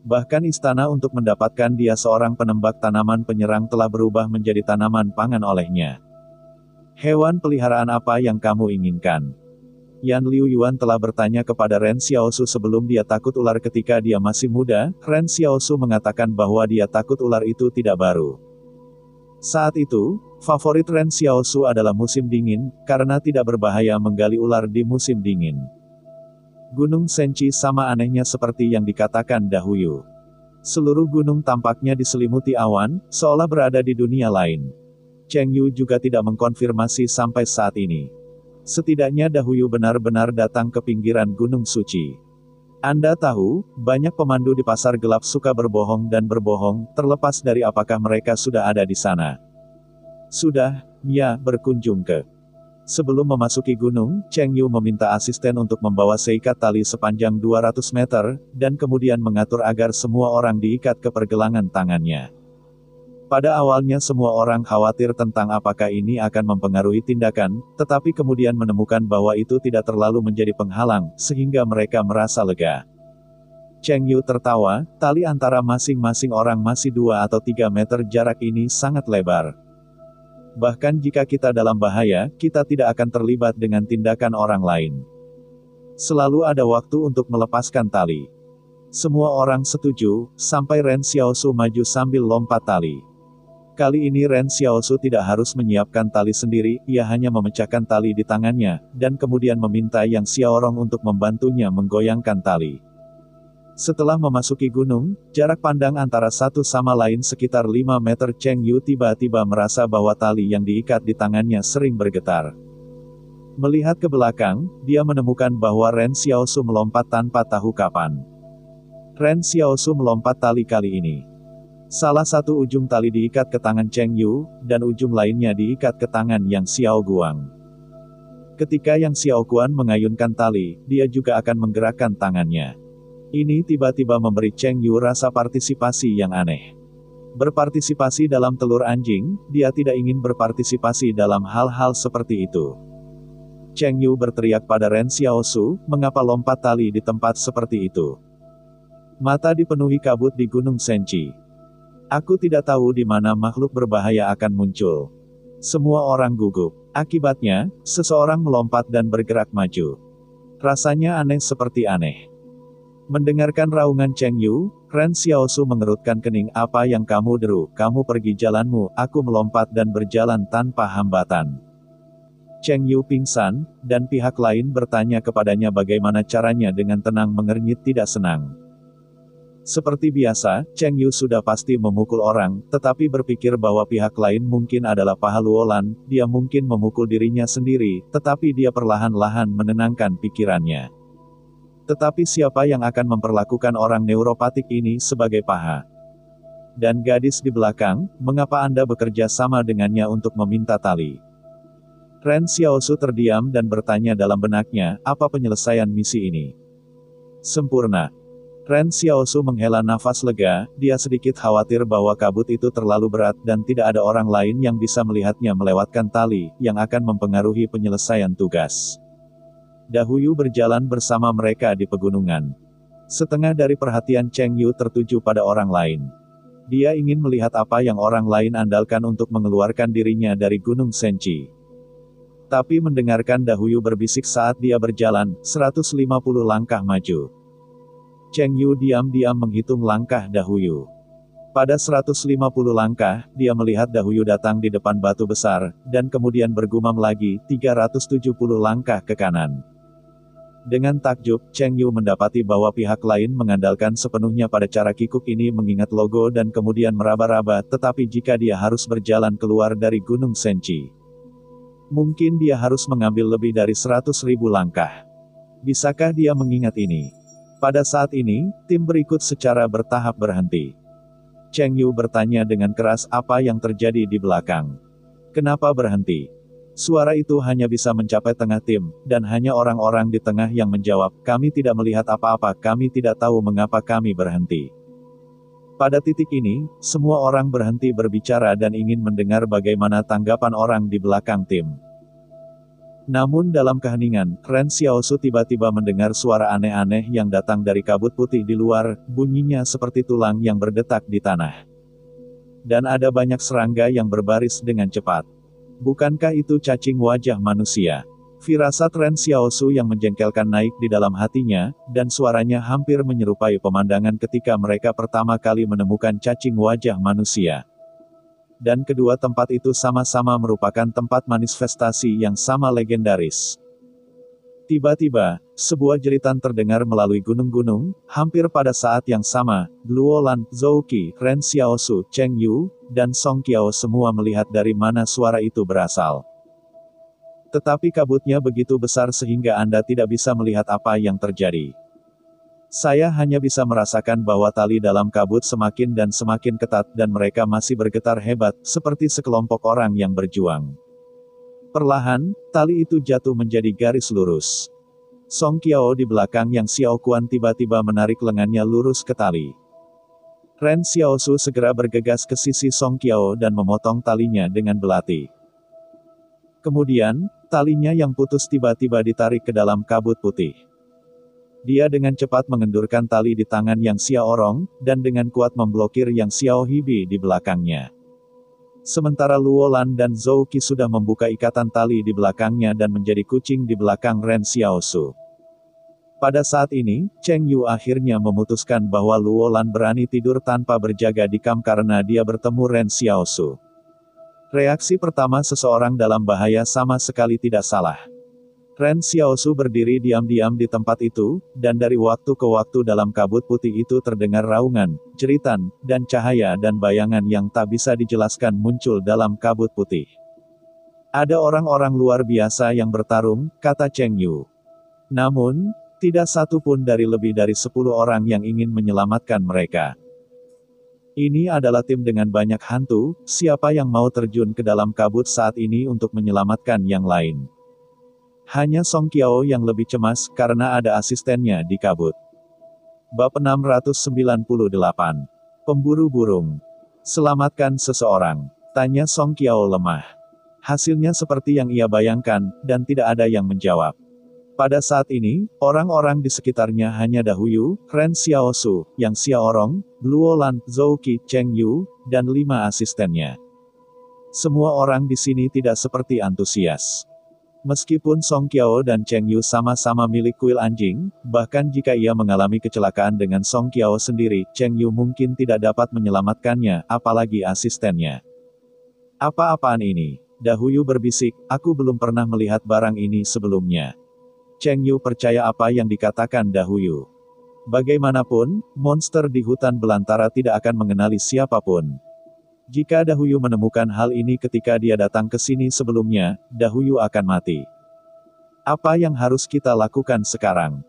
Bahkan istana untuk mendapatkan dia seorang penembak tanaman penyerang telah berubah menjadi tanaman pangan olehnya. Hewan peliharaan apa yang kamu inginkan? Yan Liu Yuan telah bertanya kepada Ren Xiaosu sebelum dia takut ular ketika dia masih muda. Ren Xiaosu mengatakan bahwa dia takut ular itu tidak baru. Saat itu, favorit Ren Xiaosu adalah musim dingin, karena tidak berbahaya menggali ular di musim dingin. Gunung Senchi sama anehnya seperti yang dikatakan Dahuyu. Seluruh gunung tampaknya diselimuti awan, seolah berada di dunia lain. Cheng Yu juga tidak mengkonfirmasi sampai saat ini. Setidaknya Dahuyu benar-benar datang ke pinggiran Gunung Suci. Anda tahu, banyak pemandu di pasar gelap suka berbohong dan berbohong, terlepas dari apakah mereka sudah ada di sana. Sudah, ya, berkunjung ke. Sebelum memasuki gunung, Cheng Yu meminta asisten untuk membawa seikat tali sepanjang 200 meter, dan kemudian mengatur agar semua orang diikat ke pergelangan tangannya. Pada awalnya semua orang khawatir tentang apakah ini akan mempengaruhi tindakan, tetapi kemudian menemukan bahwa itu tidak terlalu menjadi penghalang, sehingga mereka merasa lega. Cheng Yu tertawa, tali antara masing-masing orang masih 2 atau 3 meter jarak ini sangat lebar. Bahkan jika kita dalam bahaya, kita tidak akan terlibat dengan tindakan orang lain. Selalu ada waktu untuk melepaskan tali. Semua orang setuju, sampai Ren Xiaosu maju sambil lompat tali. Kali ini Ren Xiaosu tidak harus menyiapkan tali sendiri, ia hanya memecahkan tali di tangannya, dan kemudian meminta Yang Xiaorong untuk membantunya menggoyangkan tali. Setelah memasuki gunung, jarak pandang antara satu sama lain sekitar 5 meter. Cheng Yu tiba-tiba merasa bahwa tali yang diikat di tangannya sering bergetar. Melihat ke belakang, dia menemukan bahwa Ren Xiaosu melompat tanpa tahu kapan. Ren Xiaosu melompat tali kali ini. Salah satu ujung tali diikat ke tangan Cheng Yu, dan ujung lainnya diikat ke tangan Yang Xiao Guang. Ketika Yang Xiao Guan mengayunkan tali, dia juga akan menggerakkan tangannya. Ini tiba-tiba memberi Cheng Yu rasa partisipasi yang aneh. Berpartisipasi dalam telur anjing, dia tidak ingin berpartisipasi dalam hal-hal seperti itu. Cheng Yu berteriak pada Ren Xiaosu, mengapa lompat tali di tempat seperti itu? Mata dipenuhi kabut di Gunung Senchi. Aku tidak tahu di mana makhluk berbahaya akan muncul. Semua orang gugup. Akibatnya, seseorang melompat dan bergerak maju. Rasanya aneh seperti aneh. Mendengarkan raungan Cheng Yu, Ren Xiaosu mengerutkan kening. Apa yang kamu deru? Kamu pergi jalanmu, aku melompat dan berjalan tanpa hambatan. Cheng Yu pingsan, dan pihak lain bertanya kepadanya bagaimana caranya dengan tenang mengernyit tidak senang. Seperti biasa, Cheng Yu sudah pasti memukul orang, tetapi berpikir bahwa pihak lain mungkin adalah pahaluolan, dia mungkin memukul dirinya sendiri, tetapi dia perlahan-lahan menenangkan pikirannya. Tetapi siapa yang akan memperlakukan orang neuropatik ini sebagai paha? Dan gadis di belakang, mengapa Anda bekerja sama dengannya untuk meminta tali? Ren Xiaosu terdiam dan bertanya dalam benaknya, apa penyelesaian misi ini? Sempurna. Ren Xiaosu menghela nafas lega, dia sedikit khawatir bahwa kabut itu terlalu berat dan tidak ada orang lain yang bisa melihatnya melewatkan tali, yang akan mempengaruhi penyelesaian tugas. Dahuyu berjalan bersama mereka di pegunungan. Setengah dari perhatian Cheng Yu tertuju pada orang lain. Dia ingin melihat apa yang orang lain andalkan untuk mengeluarkan dirinya dari Gunung Senchi. Tapi mendengarkan Dahuyu berbisik saat dia berjalan, 150 langkah maju. Cheng Yu diam-diam menghitung langkah Dahuyu. Pada 150 langkah, dia melihat Dahuyu datang di depan batu besar, dan kemudian bergumam lagi, 370 langkah ke kanan. Dengan takjub, Cheng Yu mendapati bahwa pihak lain mengandalkan sepenuhnya pada cara kikuk ini mengingat logo dan kemudian meraba-raba, tetapi jika dia harus berjalan keluar dari Gunung Senchi, mungkin dia harus mengambil lebih dari 100.000 langkah. Bisakah dia mengingat ini? Pada saat ini, tim berikut secara bertahap berhenti. Cheng Yu bertanya dengan keras apa yang terjadi di belakang. Kenapa berhenti? Suara itu hanya bisa mencapai tengah tim, dan hanya orang-orang di tengah yang menjawab, kami tidak melihat apa-apa, kami tidak tahu mengapa kami berhenti. Pada titik ini, semua orang berhenti berbicara dan ingin mendengar bagaimana tanggapan orang di belakang tim. Namun dalam keheningan, Ren Xiaosu tiba-tiba mendengar suara aneh-aneh yang datang dari kabut putih di luar, bunyinya seperti tulang yang berdetak di tanah. Dan ada banyak serangga yang berbaris dengan cepat. Bukankah itu cacing wajah manusia? Firasat Ren Xiaosu yang menjengkelkan naik di dalam hatinya, dan suaranya hampir menyerupai pemandangan ketika mereka pertama kali menemukan cacing wajah manusia. Dan kedua tempat itu sama-sama merupakan tempat manifestasi yang sama legendaris. Tiba-tiba, sebuah jeritan terdengar melalui gunung-gunung, hampir pada saat yang sama, Luo Lan, Zhou Qi, Ren Xiaosu, Cheng Yu, dan Song Qiao semua melihat dari mana suara itu berasal. Tetapi kabutnya begitu besar sehingga Anda tidak bisa melihat apa yang terjadi. Saya hanya bisa merasakan bahwa tali dalam kabut semakin dan semakin ketat dan mereka masih bergetar hebat, seperti sekelompok orang yang berjuang. Perlahan, tali itu jatuh menjadi garis lurus. Song Qiao di belakang Yang Xiao Kuan tiba-tiba menarik lengannya lurus ke tali. Ren Xiaosu segera bergegas ke sisi Song Qiao dan memotong talinya dengan belati. Kemudian, talinya yang putus tiba-tiba ditarik ke dalam kabut putih. Dia dengan cepat mengendurkan tali di tangan Yang Xiao Rong, dan dengan kuat memblokir Yang Xiao Hibi di belakangnya. Sementara Luo Lan dan Zhou Qi sudah membuka ikatan tali di belakangnya dan menjadi kucing di belakang Ren Xiaosu. Pada saat ini, Cheng Yu akhirnya memutuskan bahwa Luo Lan berani tidur tanpa berjaga di kamp karena dia bertemu Ren Xiaosu. Reaksi pertama seseorang dalam bahaya sama sekali tidak salah. Ren Xiaosu berdiri diam-diam di tempat itu, dan dari waktu ke waktu dalam kabut putih itu terdengar raungan, jeritan, dan cahaya dan bayangan yang tak bisa dijelaskan muncul dalam kabut putih. Ada orang-orang luar biasa yang bertarung, kata Cheng Yu. Namun, tidak satu pun dari lebih dari 10 orang yang ingin menyelamatkan mereka. Ini adalah tim dengan banyak hantu, siapa yang mau terjun ke dalam kabut saat ini untuk menyelamatkan yang lain? Hanya Song Qiao yang lebih cemas, karena ada asistennya di kabut. Bab 698. Pemburu burung. Selamatkan seseorang. Tanya Song Qiao lemah. Hasilnya seperti yang ia bayangkan, dan tidak ada yang menjawab. Pada saat ini, orang-orang di sekitarnya hanya Dahuyu, Ren Xiaosu, Yang Xiao Rong, Luo Lan, Zhou Qi, Cheng Yu, dan 5 asistennya. Semua orang di sini tidak seperti antusias. Meskipun Song Qiao dan Cheng Yu sama-sama milik kuil anjing, bahkan jika ia mengalami kecelakaan dengan Song Qiao sendiri, Cheng Yu mungkin tidak dapat menyelamatkannya, apalagi asistennya. Apa-apaan ini? Dahuyu berbisik, aku belum pernah melihat barang ini sebelumnya. Cheng Yu percaya apa yang dikatakan Dahuyu. Bagaimanapun, monster di hutan belantara tidak akan mengenali siapapun. Jika Dahuyu menemukan hal ini ketika dia datang ke sini sebelumnya, Dahuyu akan mati. Apa yang harus kita lakukan sekarang?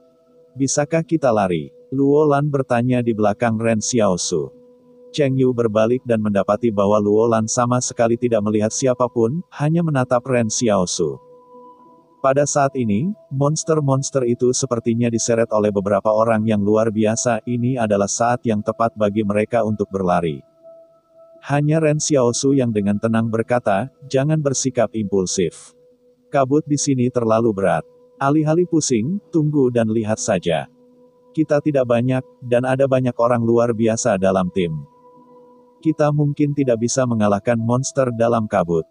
Bisakah kita lari? Luo Lan bertanya di belakang Ren Xiaosu. Cheng Yu berbalik dan mendapati bahwa Luo Lan sama sekali tidak melihat siapapun, hanya menatap Ren Xiaosu. Pada saat ini, monster-monster itu sepertinya diseret oleh beberapa orang yang luar biasa. Ini adalah saat yang tepat bagi mereka untuk berlari. Hanya Ren Xiaosu yang dengan tenang berkata, jangan bersikap impulsif. Kabut di sini terlalu berat. Alih-alih pusing, tunggu dan lihat saja. Kita tidak banyak, dan ada banyak orang luar biasa dalam tim. Kita mungkin tidak bisa mengalahkan monster dalam kabut.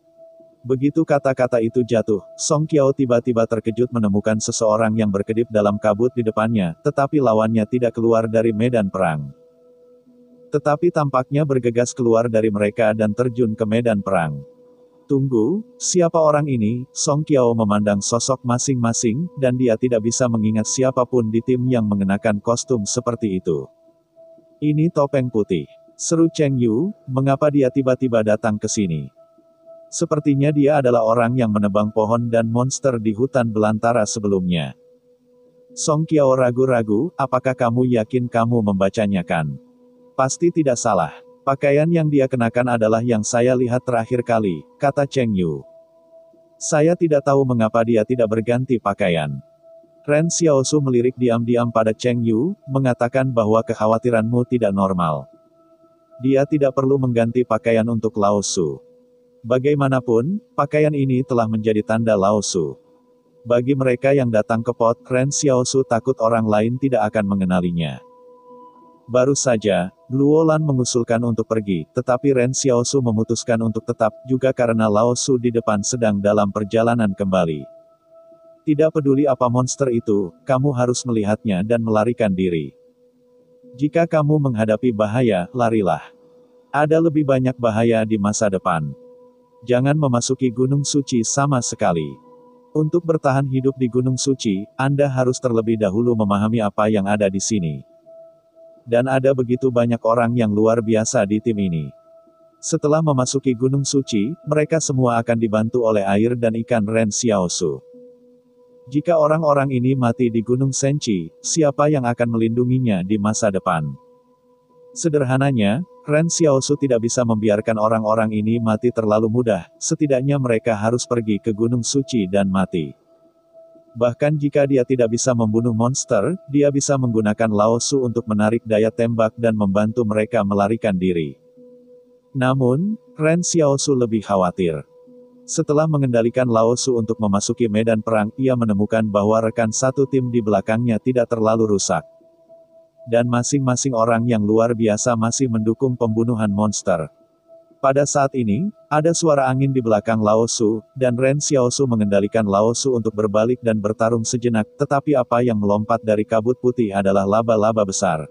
Begitu kata-kata itu jatuh, Song Qiao tiba-tiba terkejut menemukan seseorang yang berkedip dalam kabut di depannya, tetapi lawannya tidak keluar dari medan perang. Tetapi tampaknya bergegas keluar dari mereka dan terjun ke medan perang. Tunggu, siapa orang ini? Song Qiao memandang sosok masing-masing, dan dia tidak bisa mengingat siapapun di tim yang mengenakan kostum seperti itu. Ini topeng putih, seru Cheng Yu, mengapa dia tiba-tiba datang ke sini? Sepertinya dia adalah orang yang menebang pohon dan monster di hutan belantara sebelumnya. Song Qiao ragu-ragu, apakah kamu yakin kamu membacanya kan? Pasti tidak salah. Pakaian yang dia kenakan adalah yang saya lihat terakhir kali, kata Cheng Yu. Saya tidak tahu mengapa dia tidak berganti pakaian. Ren Xiaosu melirik diam-diam pada Cheng Yu, mengatakan bahwa kekhawatiranmu tidak normal. Dia tidak perlu mengganti pakaian untuk Lao Su. Bagaimanapun, pakaian ini telah menjadi tanda Lao Su. Bagi mereka yang datang ke pot, Ren Xiaosu takut orang lain tidak akan mengenalinya. Baru saja, Luo Lan mengusulkan untuk pergi, tetapi Ren Xiaosu memutuskan untuk tetap, juga karena Lao Su di depan sedang dalam perjalanan kembali. Tidak peduli apa monster itu, kamu harus melihatnya dan melarikan diri. Jika kamu menghadapi bahaya, larilah. Ada lebih banyak bahaya di masa depan. Jangan memasuki Gunung Suci sama sekali. Untuk bertahan hidup di Gunung Suci, Anda harus terlebih dahulu memahami apa yang ada di sini. Dan ada begitu banyak orang yang luar biasa di tim ini. Setelah memasuki Gunung Suci, mereka semua akan dibantu oleh air dan ikan Ren Xiaosu. Jika orang-orang ini mati di Gunung Senchi, siapa yang akan melindunginya di masa depan? Sederhananya, Ren Xiaosu tidak bisa membiarkan orang-orang ini mati terlalu mudah, setidaknya mereka harus pergi ke Gunung Suci dan mati. Bahkan jika dia tidak bisa membunuh monster, dia bisa menggunakan Lao Su untuk menarik daya tembak dan membantu mereka melarikan diri. Namun, Ren Xiaosu lebih khawatir. Setelah mengendalikan Lao Su untuk memasuki medan perang, ia menemukan bahwa rekan satu tim di belakangnya tidak terlalu rusak. Dan masing-masing orang yang luar biasa masih mendukung pembunuhan monster. Pada saat ini, ada suara angin di belakang Lao Su, dan Ren Xiaosu mengendalikan Lao Su untuk berbalik dan bertarung sejenak, tetapi apa yang melompat dari kabut putih adalah laba-laba besar.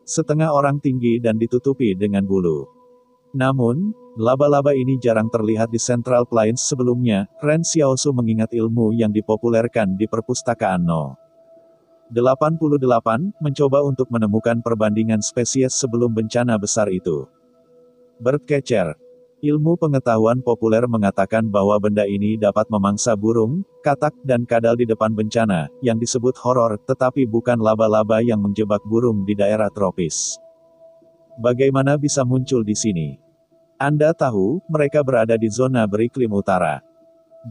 Setengah orang tinggi dan ditutupi dengan bulu. Namun, laba-laba ini jarang terlihat di Central Plains sebelumnya. Ren Xiaosu mengingat ilmu yang dipopulerkan di perpustakaan No. 88, mencoba untuk menemukan perbandingan spesies sebelum bencana besar itu. Birdcatcher. Ilmu pengetahuan populer mengatakan bahwa benda ini dapat memangsa burung, katak, dan kadal di depan bencana, yang disebut horor, tetapi bukan laba-laba yang menjebak burung di daerah tropis. Bagaimana bisa muncul di sini? Anda tahu, mereka berada di zona beriklim utara.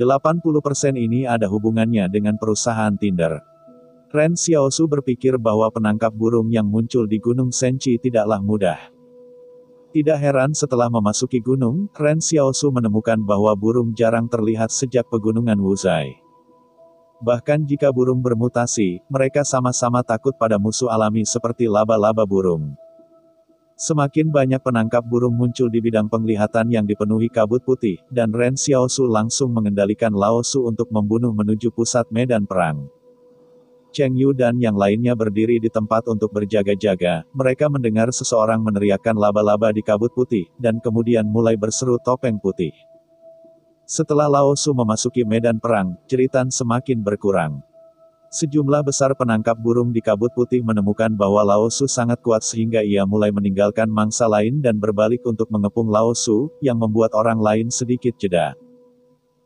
80% ini ada hubungannya dengan perusahaan Tinder. Ren Xiaosu berpikir bahwa penangkap burung yang muncul di Gunung Senchi tidaklah mudah. Tidak heran setelah memasuki gunung, Ren Xiaosu menemukan bahwa burung jarang terlihat sejak pegunungan Wuzai. Bahkan jika burung bermutasi, mereka sama-sama takut pada musuh alami seperti laba-laba burung. Semakin banyak penangkap burung muncul di bidang penglihatan yang dipenuhi kabut putih, dan Ren Xiaosu langsung mengendalikan Lao Su untuk membunuh menuju pusat medan perang. Cheng Yu dan yang lainnya berdiri di tempat untuk berjaga-jaga, mereka mendengar seseorang meneriakkan laba-laba di kabut putih, dan kemudian mulai berseru topeng putih. Setelah Lao Su memasuki medan perang, jeritan semakin berkurang. Sejumlah besar penangkap burung di kabut putih menemukan bahwa Lao Su sangat kuat sehingga ia mulai meninggalkan mangsa lain dan berbalik untuk mengepung Lao Su, yang membuat orang lain sedikit jeda.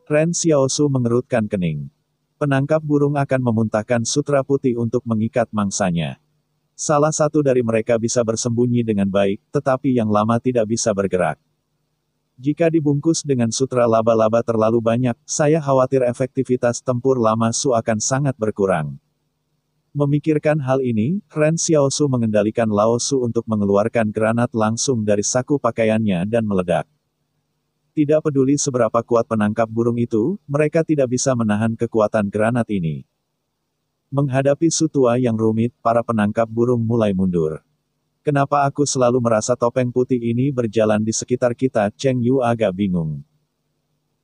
Ren Xiaosu mengerutkan kening. Penangkap burung akan memuntahkan sutra putih untuk mengikat mangsanya. Salah satu dari mereka bisa bersembunyi dengan baik, tetapi yang lama tidak bisa bergerak. Jika dibungkus dengan sutra laba-laba terlalu banyak, saya khawatir efektivitas tempur lama Su akan sangat berkurang. Memikirkan hal ini, Ren Xiaosu mengendalikan Lao Su untuk mengeluarkan granat langsung dari saku pakaiannya dan meledak. Tidak peduli seberapa kuat penangkap burung itu, mereka tidak bisa menahan kekuatan granat ini. Menghadapi sutua yang rumit, para penangkap burung mulai mundur. Kenapa aku selalu merasa topeng putih ini berjalan di sekitar kita? Cheng Yu agak bingung.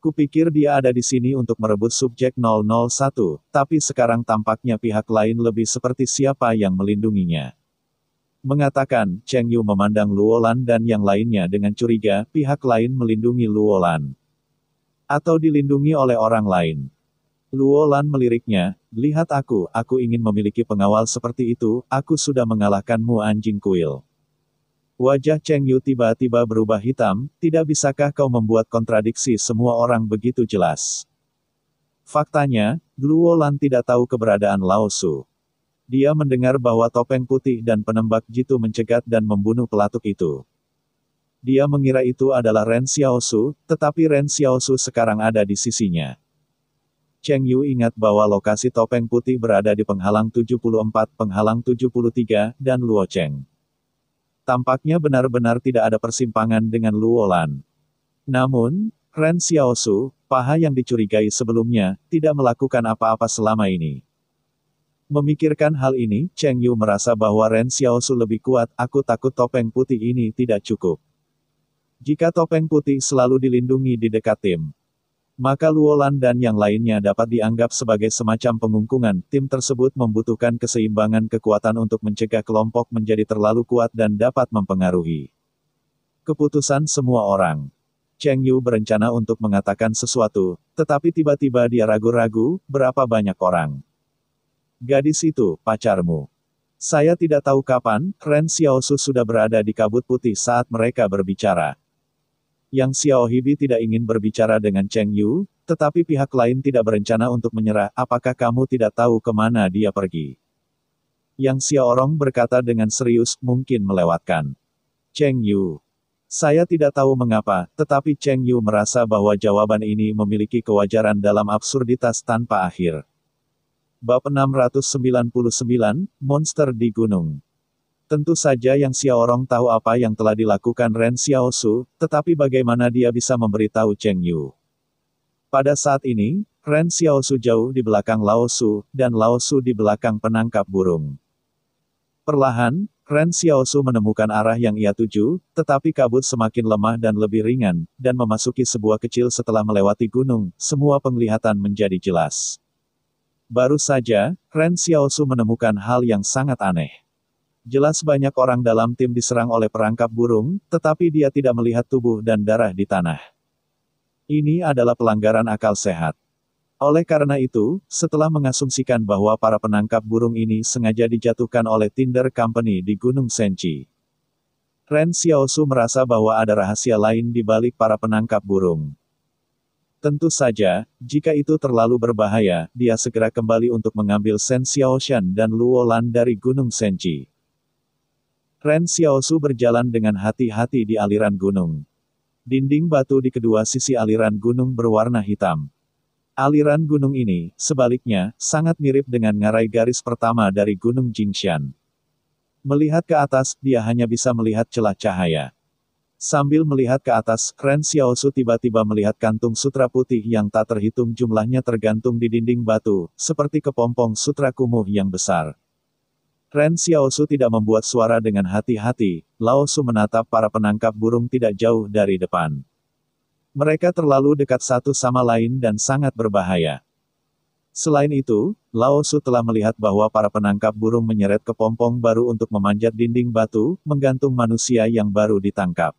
Kupikir dia ada di sini untuk merebut subjek 001, tapi sekarang tampaknya pihak lain lebih seperti siapa yang melindunginya. Mengatakan, Cheng Yu memandang Luolan dan yang lainnya dengan curiga, pihak lain melindungi Luolan. Atau dilindungi oleh orang lain. Luolan meliriknya, lihat aku ingin memiliki pengawal seperti itu, aku sudah mengalahkanmu anjing kuil. Wajah Cheng Yu tiba-tiba berubah hitam, tidak bisakah kau membuat kontradiksi semua orang begitu jelas? Faktanya, Luolan tidak tahu keberadaan Lao Su. Dia mendengar bahwa topeng putih dan penembak jitu mencegat dan membunuh pelatuk itu. Dia mengira itu adalah Ren Xiaosu, tetapi Ren Xiaosu sekarang ada di sisinya. Cheng Yu ingat bahwa lokasi topeng putih berada di penghalang 74, penghalang 73, dan Luo Cheng. Tampaknya benar-benar tidak ada persimpangan dengan Luolan. Namun, Ren Xiaosu, paha yang dicurigai sebelumnya, tidak melakukan apa-apa selama ini. Memikirkan hal ini, Cheng Yu merasa bahwa Ren Xiaosu lebih kuat, aku takut topeng putih ini tidak cukup. Jika topeng putih selalu dilindungi di dekat tim, maka Luolan dan yang lainnya dapat dianggap sebagai semacam pengungkungan. Tim tersebut membutuhkan keseimbangan kekuatan untuk mencegah kelompok menjadi terlalu kuat dan dapat mempengaruhi keputusan semua orang. Cheng Yu berencana untuk mengatakan sesuatu, tetapi tiba-tiba dia ragu-ragu, berapa banyak orang? Gadis itu, pacarmu. Saya tidak tahu kapan, Ren Xiaosu sudah berada di kabut putih saat mereka berbicara. Yang Xiao Hibi tidak ingin berbicara dengan Cheng Yu, tetapi pihak lain tidak berencana untuk menyerah, apakah kamu tidak tahu kemana dia pergi? Yang Xiaorong berkata dengan serius, mungkin melewatkan Cheng Yu. Saya tidak tahu mengapa, tetapi Cheng Yu merasa bahwa jawaban ini memiliki kewajaran dalam absurditas tanpa akhir. Bab 699, Monster di Gunung. Tentu saja Yang Xiaorong tahu apa yang telah dilakukan Ren Xiaosu, tetapi bagaimana dia bisa memberitahu Cheng Yu. Pada saat ini, Ren Xiaosu jauh di belakang Lao Su, dan Lao Su di belakang penangkap burung. Perlahan, Ren Xiaosu menemukan arah yang ia tuju, tetapi kabut semakin lemah dan lebih ringan, dan memasuki sebuah kecil setelah melewati gunung, semua penglihatan menjadi jelas. Baru saja, Ren Xiaosu menemukan hal yang sangat aneh. Jelas banyak orang dalam tim diserang oleh perangkap burung, tetapi dia tidak melihat tubuh dan darah di tanah. Ini adalah pelanggaran akal sehat. Oleh karena itu, setelah mengasumsikan bahwa para penangkap burung ini sengaja dijatuhkan oleh Tinder Company di Gunung Senchi, Ren Xiaosu merasa bahwa ada rahasia lain di balik para penangkap burung. Tentu saja, jika itu terlalu berbahaya, dia segera kembali untuk mengambil Shen Xiaoshan dan Luolan dari Gunung Senchi. Ren Xiaosu berjalan dengan hati-hati di aliran gunung. Dinding batu di kedua sisi aliran gunung berwarna hitam. Aliran gunung ini, sebaliknya, sangat mirip dengan ngarai garis pertama dari Gunung Jingshan. Melihat ke atas, dia hanya bisa melihat celah cahaya. Sambil melihat ke atas, Ren Xiaosu tiba-tiba melihat kantung sutra putih yang tak terhitung jumlahnya tergantung di dinding batu, seperti kepompong sutra kumuh yang besar. Ren Xiaosu tidak membuat suara dengan hati-hati, Lao Su menatap para penangkap burung tidak jauh dari depan. Mereka terlalu dekat satu sama lain dan sangat berbahaya. Selain itu, Lao Su telah melihat bahwa para penangkap burung menyeret kepompong baru untuk memanjat dinding batu, menggantung manusia yang baru ditangkap.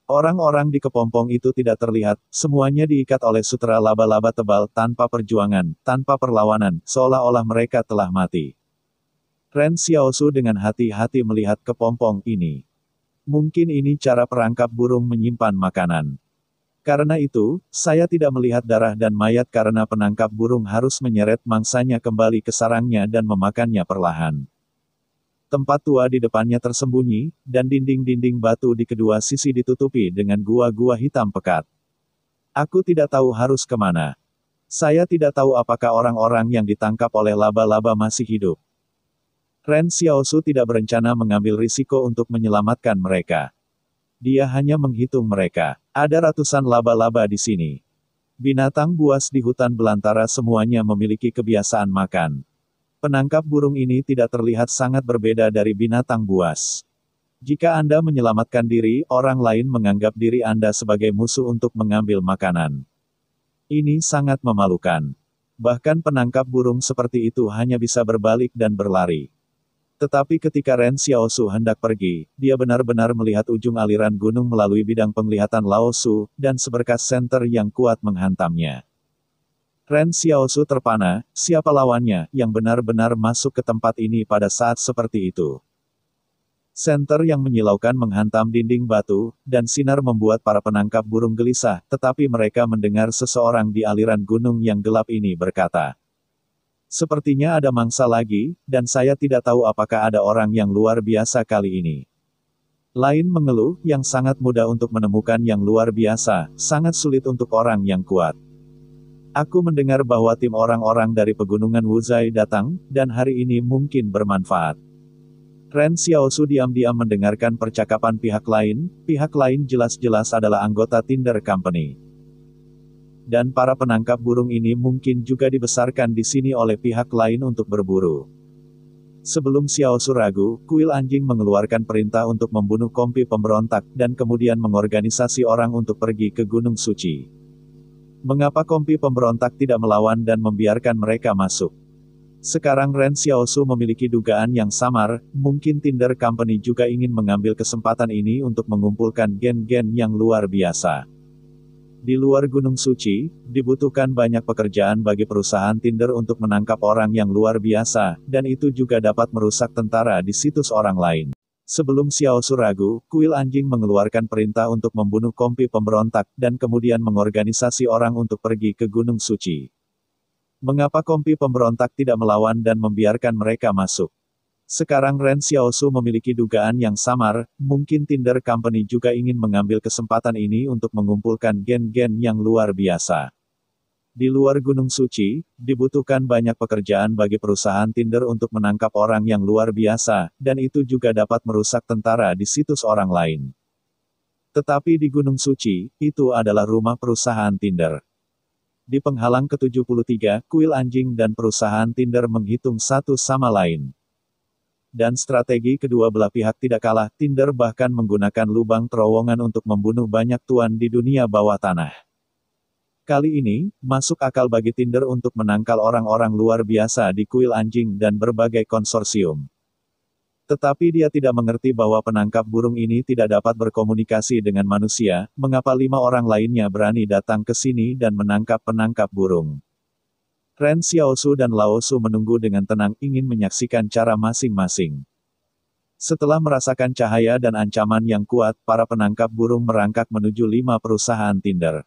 Orang-orang di kepompong itu tidak terlihat, semuanya diikat oleh sutra laba-laba tebal tanpa perjuangan, tanpa perlawanan, seolah-olah mereka telah mati. Ren Xiaosu dengan hati-hati melihat kepompong ini. Mungkin ini cara perangkap burung menyimpan makanan. Karena itu, saya tidak melihat darah dan mayat karena penangkap burung harus menyeret mangsanya kembali ke sarangnya dan memakannya perlahan. Tempat tua di depannya tersembunyi, dan dinding-dinding batu di kedua sisi ditutupi dengan gua-gua hitam pekat. Aku tidak tahu harus kemana. Saya tidak tahu apakah orang-orang yang ditangkap oleh laba-laba masih hidup. Ren Xiaosu tidak berencana mengambil risiko untuk menyelamatkan mereka. Dia hanya menghitung mereka. Ada ratusan laba-laba di sini. Binatang buas di hutan belantara semuanya memiliki kebiasaan makan. Penangkap burung ini tidak terlihat sangat berbeda dari binatang buas. Jika Anda menyelamatkan diri, orang lain menganggap diri Anda sebagai musuh untuk mengambil makanan. Ini sangat memalukan. Bahkan penangkap burung seperti itu hanya bisa berbalik dan berlari. Tetapi ketika Ren Xiaosu hendak pergi, dia benar-benar melihat ujung aliran gunung melalui bidang penglihatan Lao Su, dan seberkas senter yang kuat menghantamnya. Ren Xiaosu terpana, siapa lawannya, yang benar-benar masuk ke tempat ini pada saat seperti itu. Senter yang menyilaukan menghantam dinding batu, dan sinar membuat para penangkap burung gelisah, tetapi mereka mendengar seseorang di aliran gunung yang gelap ini berkata, "Sepertinya ada mangsa lagi, dan saya tidak tahu apakah ada orang yang luar biasa kali ini." Lain mengeluh, yang sangat mudah untuk menemukan yang luar biasa, sangat sulit untuk orang yang kuat. Aku mendengar bahwa tim orang-orang dari pegunungan Wuzai datang, dan hari ini mungkin bermanfaat. Ren Xiaosu diam-diam mendengarkan percakapan pihak lain jelas-jelas adalah anggota Tinder Company. Dan para penangkap burung ini mungkin juga dibesarkan di sini oleh pihak lain untuk berburu. Sebelum Xiaosu ragu, kuil anjing mengeluarkan perintah untuk membunuh kompi pemberontak, dan kemudian mengorganisasi orang untuk pergi ke Gunung Suci. Mengapa kompi pemberontak tidak melawan dan membiarkan mereka masuk? Sekarang Ren Xiaosu memiliki dugaan yang samar, mungkin Tinder Company juga ingin mengambil kesempatan ini untuk mengumpulkan gen-gen yang luar biasa. Di luar Gunung Suci, dibutuhkan banyak pekerjaan bagi perusahaan Tinder untuk menangkap orang yang luar biasa, dan itu juga dapat merusak tentara di situs orang lain. Sebelum Xiaosu ragu, kuil anjing mengeluarkan perintah untuk membunuh kompi pemberontak, dan kemudian mengorganisasi orang untuk pergi ke Gunung Suci. Mengapa kompi pemberontak tidak melawan dan membiarkan mereka masuk? Sekarang Ren Xiaosu memiliki dugaan yang samar, mungkin Tinder Company juga ingin mengambil kesempatan ini untuk mengumpulkan gen-gen yang luar biasa. Di luar Gunung Suci, dibutuhkan banyak pekerjaan bagi perusahaan Tinder untuk menangkap orang yang luar biasa, dan itu juga dapat merusak tentara di situs orang lain. Tetapi di Gunung Suci, itu adalah rumah perusahaan Tinder. Di penghalang ke-73, kuil anjing dan perusahaan Tinder menghitung satu sama lain. Dan strategi kedua belah pihak tidak kalah, Tinder bahkan menggunakan lubang terowongan untuk membunuh banyak tuan di dunia bawah tanah. Kali ini, masuk akal bagi Tinder untuk menangkal orang-orang luar biasa di kuil anjing dan berbagai konsorsium. Tetapi dia tidak mengerti bahwa penangkap burung ini tidak dapat berkomunikasi dengan manusia, mengapa 5 orang lainnya berani datang ke sini dan menangkap penangkap burung. Ren Xiaosu dan Lao Su menunggu dengan tenang ingin menyaksikan cara masing-masing. Setelah merasakan cahaya dan ancaman yang kuat, para penangkap burung merangkak menuju 5 perusahaan Tinder.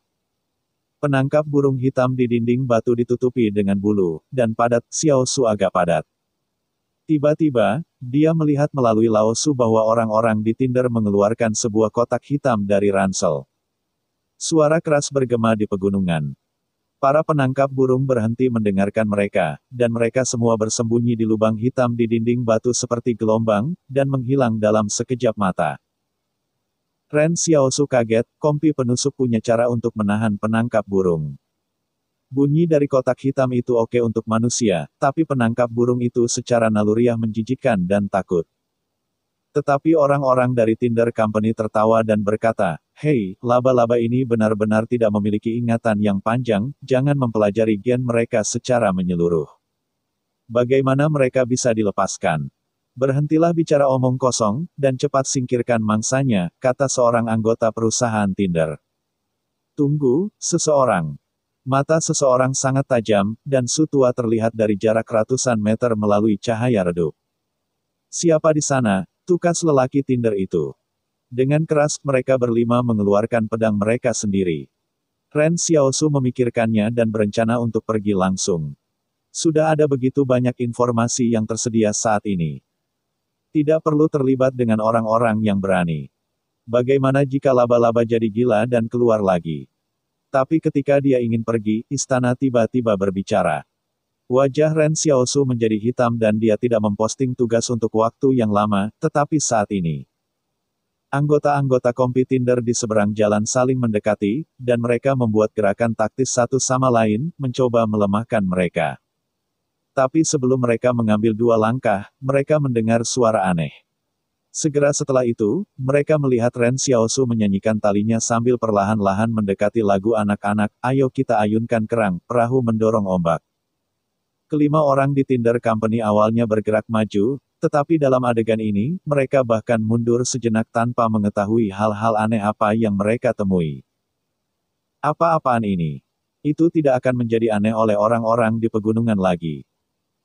Penangkap burung hitam di dinding batu ditutupi dengan bulu, dan padat, Xiaosu agak padat. Tiba-tiba, dia melihat melalui Lao Su bahwa orang-orang di Tinder mengeluarkan sebuah kotak hitam dari ransel. Suara keras bergema di pegunungan. Para penangkap burung berhenti mendengarkan mereka, dan mereka semua bersembunyi di lubang hitam di dinding batu seperti gelombang, dan menghilang dalam sekejap mata. Ren Xiaosu kaget, kompi penusuk punya cara untuk menahan penangkap burung. Bunyi dari kotak hitam itu oke untuk manusia, tapi penangkap burung itu secara naluriah menjijikkan dan takut. Tetapi orang-orang dari Tinder Company tertawa dan berkata, "Hei, laba-laba ini benar-benar tidak memiliki ingatan yang panjang, jangan mempelajari gen mereka secara menyeluruh. Bagaimana mereka bisa dilepaskan? Berhentilah bicara omong kosong, dan cepat singkirkan mangsanya," kata seorang anggota perusahaan Tinder. "Tunggu, seseorang." Mata seseorang sangat tajam, dan Sutua terlihat dari jarak ratusan meter melalui cahaya redup. "Siapa di sana?" tukas lelaki Tinder itu. Dengan keras, mereka berlima mengeluarkan pedang mereka sendiri. Ren Xiaosu memikirkannya dan berencana untuk pergi langsung. Sudah ada begitu banyak informasi yang tersedia saat ini. Tidak perlu terlibat dengan orang-orang yang berani. Bagaimana jika laba-laba jadi gila dan keluar lagi? Tapi ketika dia ingin pergi, istana tiba-tiba berbicara. Wajah Ren Xiaosu menjadi hitam dan dia tidak memposting tugas untuk waktu yang lama, tetapi saat ini. Anggota-anggota kompi Tinder di seberang jalan saling mendekati, dan mereka membuat gerakan taktis satu sama lain, mencoba melemahkan mereka. Tapi sebelum mereka mengambil 2 langkah, mereka mendengar suara aneh. Segera setelah itu, mereka melihat Ren Xiaosu menyanyikan talinya sambil perlahan-lahan mendekati lagu anak-anak, "Ayo kita ayunkan kerang, perahu mendorong ombak." Kelima orang di Tinder Company awalnya bergerak maju, tetapi dalam adegan ini, mereka bahkan mundur sejenak tanpa mengetahui hal-hal aneh apa yang mereka temui. Apa-apaan ini? Itu tidak akan menjadi aneh oleh orang-orang di pegunungan lagi.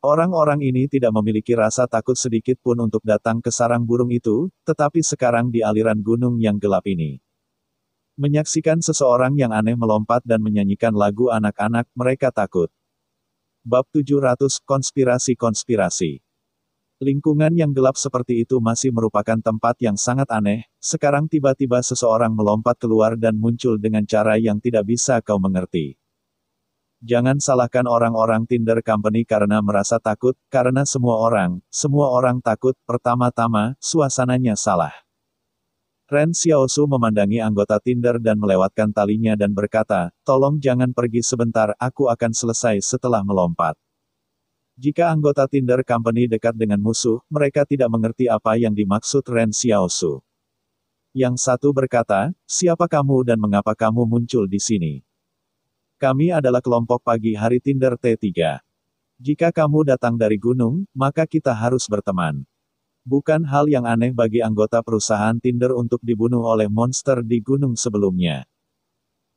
Orang-orang ini tidak memiliki rasa takut sedikit pun untuk datang ke sarang burung itu, tetapi sekarang di aliran gunung yang gelap ini. Menyaksikan seseorang yang aneh melompat dan menyanyikan lagu anak-anak, mereka takut. Bab 700 Konspirasi-konspirasi. Lingkungan yang gelap seperti itu masih merupakan tempat yang sangat aneh, sekarang tiba-tiba seseorang melompat keluar dan muncul dengan cara yang tidak bisa kau mengerti. Jangan salahkan orang-orang Tinder Company karena merasa takut, karena semua orang takut, pertama-tama, suasananya salah. Ren Xiaosu memandangi anggota Tinder dan melewatkan talinya dan berkata, "Tolong jangan pergi sebentar, aku akan selesai setelah melompat." Jika anggota Tinder Company dekat dengan musuh, mereka tidak mengerti apa yang dimaksud Ren Xiaosu. Yang satu berkata, "Siapa kamu dan mengapa kamu muncul di sini?" "Kami adalah kelompok pagi hari Tinder T3. Jika kamu datang dari gunung, maka kita harus berteman." Bukan hal yang aneh bagi anggota perusahaan Tinder untuk dibunuh oleh monster di gunung sebelumnya.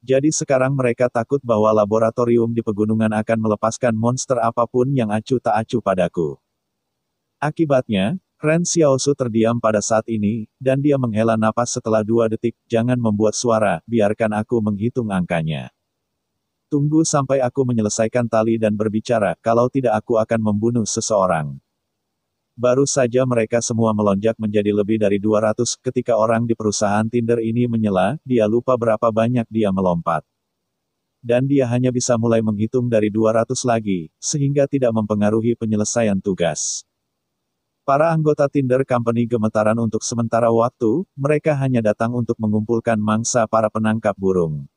Jadi sekarang mereka takut bahwa laboratorium di pegunungan akan melepaskan monster apapun yang acuh tak acuh padaku. Akibatnya, Ren Xiaosu terdiam pada saat ini, dan dia menghela napas setelah 2 detik, "Jangan membuat suara, biarkan aku menghitung angkanya. Tunggu sampai aku menyelesaikan tali dan berbicara, kalau tidak aku akan membunuh seseorang." Baru saja mereka semua melonjak menjadi lebih dari 200 ketika orang di perusahaan Tinder ini menyela, dia lupa berapa banyak dia melompat. Dan dia hanya bisa mulai menghitung dari 200 lagi, sehingga tidak mempengaruhi penyelesaian tugas. Para anggota Tinder Company gemetaran untuk sementara waktu, mereka hanya datang untuk mengumpulkan mangsa para penangkap burung.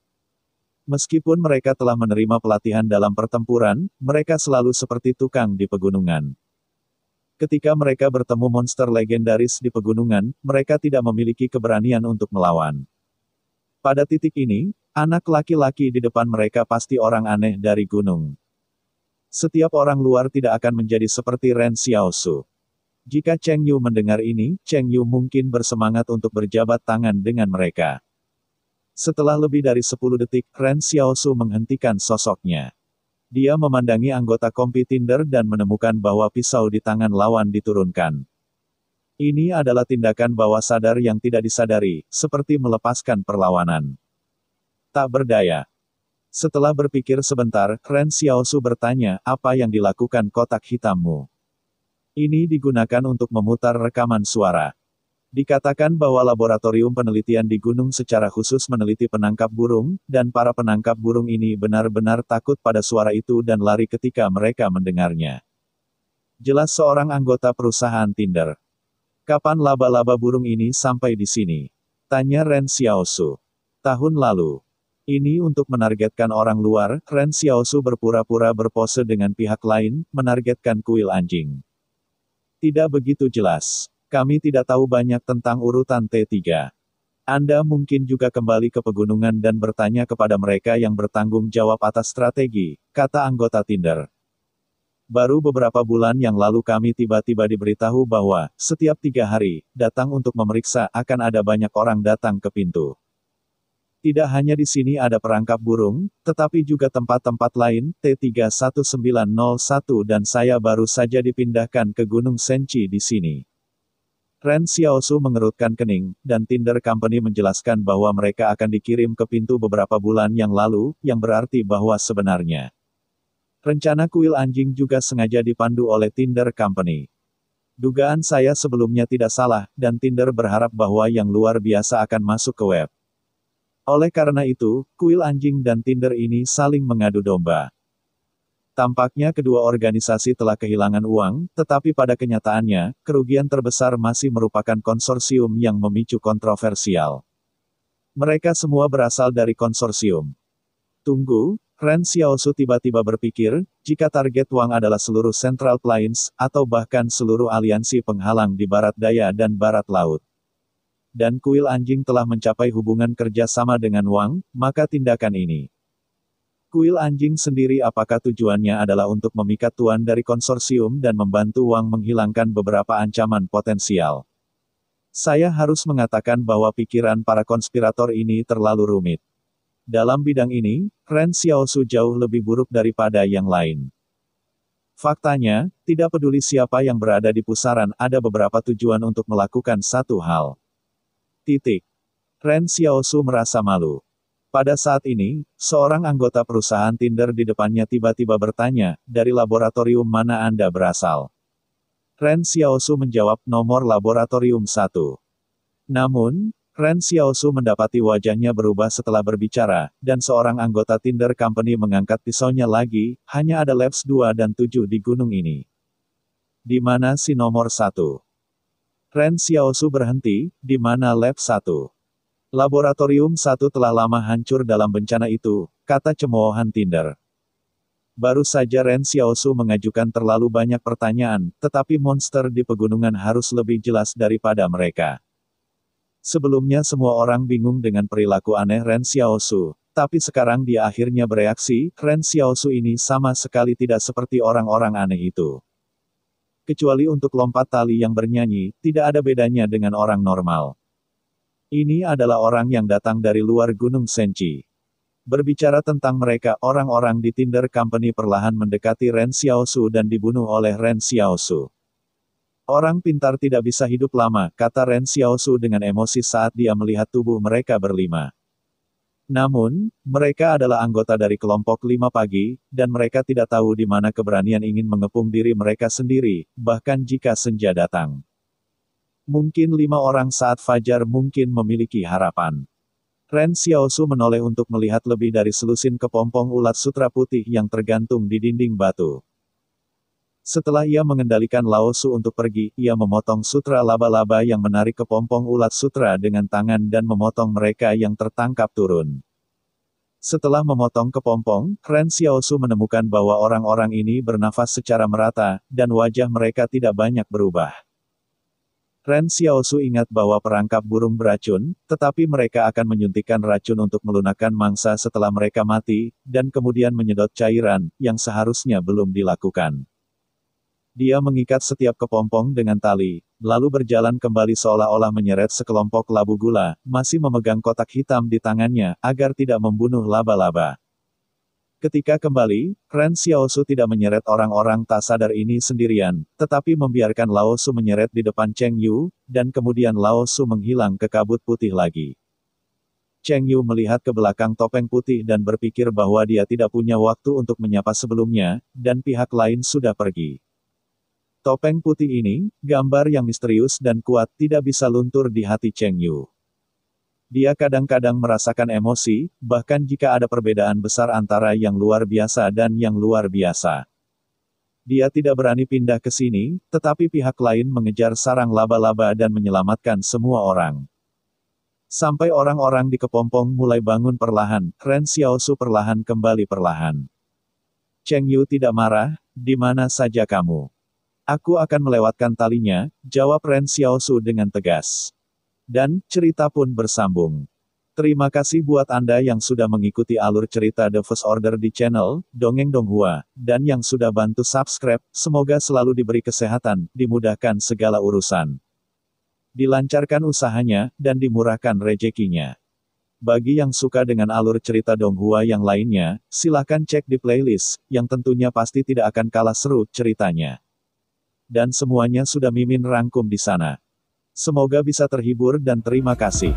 Meskipun mereka telah menerima pelatihan dalam pertempuran, mereka selalu seperti tukang di pegunungan. Ketika mereka bertemu monster legendaris di pegunungan, mereka tidak memiliki keberanian untuk melawan. Pada titik ini, anak laki-laki di depan mereka pasti orang aneh dari gunung. Setiap orang luar tidak akan menjadi seperti Ren Xiaosu. Jika Cheng Yu mendengar ini, Cheng Yu mungkin bersemangat untuk berjabat tangan dengan mereka. Setelah lebih dari 10 detik, Ren Xiaosu menghentikan sosoknya. Dia memandangi anggota kompi Tinder dan menemukan bahwa pisau di tangan lawan diturunkan. Ini adalah tindakan bawah sadar yang tidak disadari, seperti melepaskan perlawanan. Tak berdaya. Setelah berpikir sebentar, Ren Xiaosu bertanya, "Apa yang dilakukan kotak hitammu?" "Ini digunakan untuk memutar rekaman suara. Dikatakan bahwa laboratorium penelitian di gunung secara khusus meneliti penangkap burung, dan para penangkap burung ini benar-benar takut pada suara itu dan lari ketika mereka mendengarnya." Jelas seorang anggota perusahaan Tinder. "Kapan laba-laba burung ini sampai di sini?" tanya Ren Xiaosu. "Tahun lalu." Ini untuk menargetkan orang luar, Ren Xiaosu berpura-pura berpose dengan pihak lain, menargetkan kuil anjing. "Tidak begitu jelas. Kami tidak tahu banyak tentang urutan T3. Anda mungkin juga kembali ke pegunungan dan bertanya kepada mereka yang bertanggung jawab atas strategi," kata anggota Tinder. "Baru beberapa bulan yang lalu kami tiba-tiba diberitahu bahwa, setiap 3 hari, datang untuk memeriksa, akan ada banyak orang datang ke pintu. Tidak hanya di sini ada perangkap burung, tetapi juga tempat-tempat lain, T31901 dan saya baru saja dipindahkan ke Gunung Senchi di sini." Ren Xiaosu mengerutkan kening, dan Tinder Company menjelaskan bahwa mereka akan dikirim ke pintu beberapa bulan yang lalu, yang berarti bahwa sebenarnya rencana kuil anjing juga sengaja dipandu oleh Tinder Company. Dugaan saya sebelumnya tidak salah, dan Tinder berharap bahwa yang luar biasa akan masuk ke web. Oleh karena itu, kuil anjing dan Tinder ini saling mengadu domba. Tampaknya kedua organisasi telah kehilangan uang, tetapi pada kenyataannya, kerugian terbesar masih merupakan konsorsium yang memicu kontroversial. Mereka semua berasal dari konsorsium. Tunggu, Ren Xiaosu tiba-tiba berpikir, jika target Wang adalah seluruh Central Plains, atau bahkan seluruh aliansi penghalang di barat daya dan barat laut. Dan kuil anjing telah mencapai hubungan kerja sama dengan Wang, maka tindakan ini. Kuil anjing sendiri apakah tujuannya adalah untuk memikat tuan dari konsorsium dan membantu Wang menghilangkan beberapa ancaman potensial. Saya harus mengatakan bahwa pikiran para konspirator ini terlalu rumit. Dalam bidang ini, Ren Xiaosu jauh lebih buruk daripada yang lain. Faktanya, tidak peduli siapa yang berada di pusaran, ada beberapa tujuan untuk melakukan satu hal. Ren Xiaosu merasa malu. Pada saat ini, seorang anggota perusahaan Tinder di depannya tiba-tiba bertanya, dari laboratorium mana Anda berasal? Ren Xiaosu menjawab, nomor laboratorium 1. Namun, Ren Xiaosu mendapati wajahnya berubah setelah berbicara, dan seorang anggota Tinder Company mengangkat pisaunya lagi, hanya ada Labs 2 dan 7 di gunung ini. Di mana si nomor 1? Ren Xiaosu berhenti, di mana Lab 1? Laboratorium 1 telah lama hancur dalam bencana itu, kata cemoohan Tinder. Baru saja Ren Xiaosu mengajukan terlalu banyak pertanyaan, tetapi monster di pegunungan harus lebih jelas daripada mereka. Sebelumnya semua orang bingung dengan perilaku aneh Ren Xiaosu, tapi sekarang dia akhirnya bereaksi, Ren Xiaosu ini sama sekali tidak seperti orang-orang aneh itu. Kecuali untuk lompat tali yang bernyanyi, tidak ada bedanya dengan orang normal. Ini adalah orang yang datang dari luar Gunung Senchi. Berbicara tentang mereka, orang-orang di Tinder Company perlahan mendekati Ren Xiaosu dan dibunuh oleh Ren Xiaosu. Orang pintar tidak bisa hidup lama, kata Ren Xiaosu dengan emosi saat dia melihat tubuh mereka berlima. Namun, mereka adalah anggota dari kelompok 5 pagi, dan mereka tidak tahu di mana keberanian ingin mengepung diri mereka sendiri, bahkan jika senja datang. Mungkin 5 orang saat fajar mungkin memiliki harapan. Ren Xiaosu menoleh untuk melihat lebih dari selusin kepompong ulat sutra putih yang tergantung di dinding batu. Setelah ia mengendalikan Laosu untuk pergi, ia memotong sutra laba-laba yang menarik kepompong ulat sutra dengan tangan dan memotong mereka yang tertangkap turun. Setelah memotong kepompong, Ren Xiaosu menemukan bahwa orang-orang ini bernafas secara merata, dan wajah mereka tidak banyak berubah. Ren Xiaosu ingat bahwa perangkap burung beracun, tetapi mereka akan menyuntikkan racun untuk melunakkan mangsa setelah mereka mati, dan kemudian menyedot cairan, yang seharusnya belum dilakukan. Dia mengikat setiap kepompong dengan tali, lalu berjalan kembali seolah-olah menyeret sekelompok labu gula, masih memegang kotak hitam di tangannya, agar tidak membunuh laba-laba. Ketika kembali, Ren Xiaosu tidak menyeret orang-orang tak sadar ini sendirian, tetapi membiarkan Laosu menyeret di depan Cheng Yu, dan kemudian Laosu menghilang ke kabut putih lagi. Cheng Yu melihat ke belakang topeng putih dan berpikir bahwa dia tidak punya waktu untuk menyapa sebelumnya, dan pihak lain sudah pergi. Topeng putih ini, gambar yang misterius dan kuat, tidak bisa luntur di hati Cheng Yu. Dia kadang-kadang merasakan emosi, bahkan jika ada perbedaan besar antara yang luar biasa dan yang luar biasa. Dia tidak berani pindah ke sini, tetapi pihak lain mengejar sarang laba-laba dan menyelamatkan semua orang. Sampai orang-orang di kepompong mulai bangun perlahan, Ren Xiaosu perlahan kembali perlahan. Cheng Yu tidak marah, di mana saja kamu? Aku akan melewatkan talinya, jawab Ren Xiaosu dengan tegas. Dan, cerita pun bersambung. Terima kasih buat Anda yang sudah mengikuti alur cerita The First Order di channel Dongeng Donghua, dan yang sudah bantu subscribe, semoga selalu diberi kesehatan, dimudahkan segala urusan. Dilancarkan usahanya, dan dimurahkan rezekinya. Bagi yang suka dengan alur cerita Donghua yang lainnya, silakan cek di playlist, yang tentunya pasti tidak akan kalah seru ceritanya. Dan semuanya sudah Mimin rangkum di sana. Semoga bisa terhibur dan terima kasih.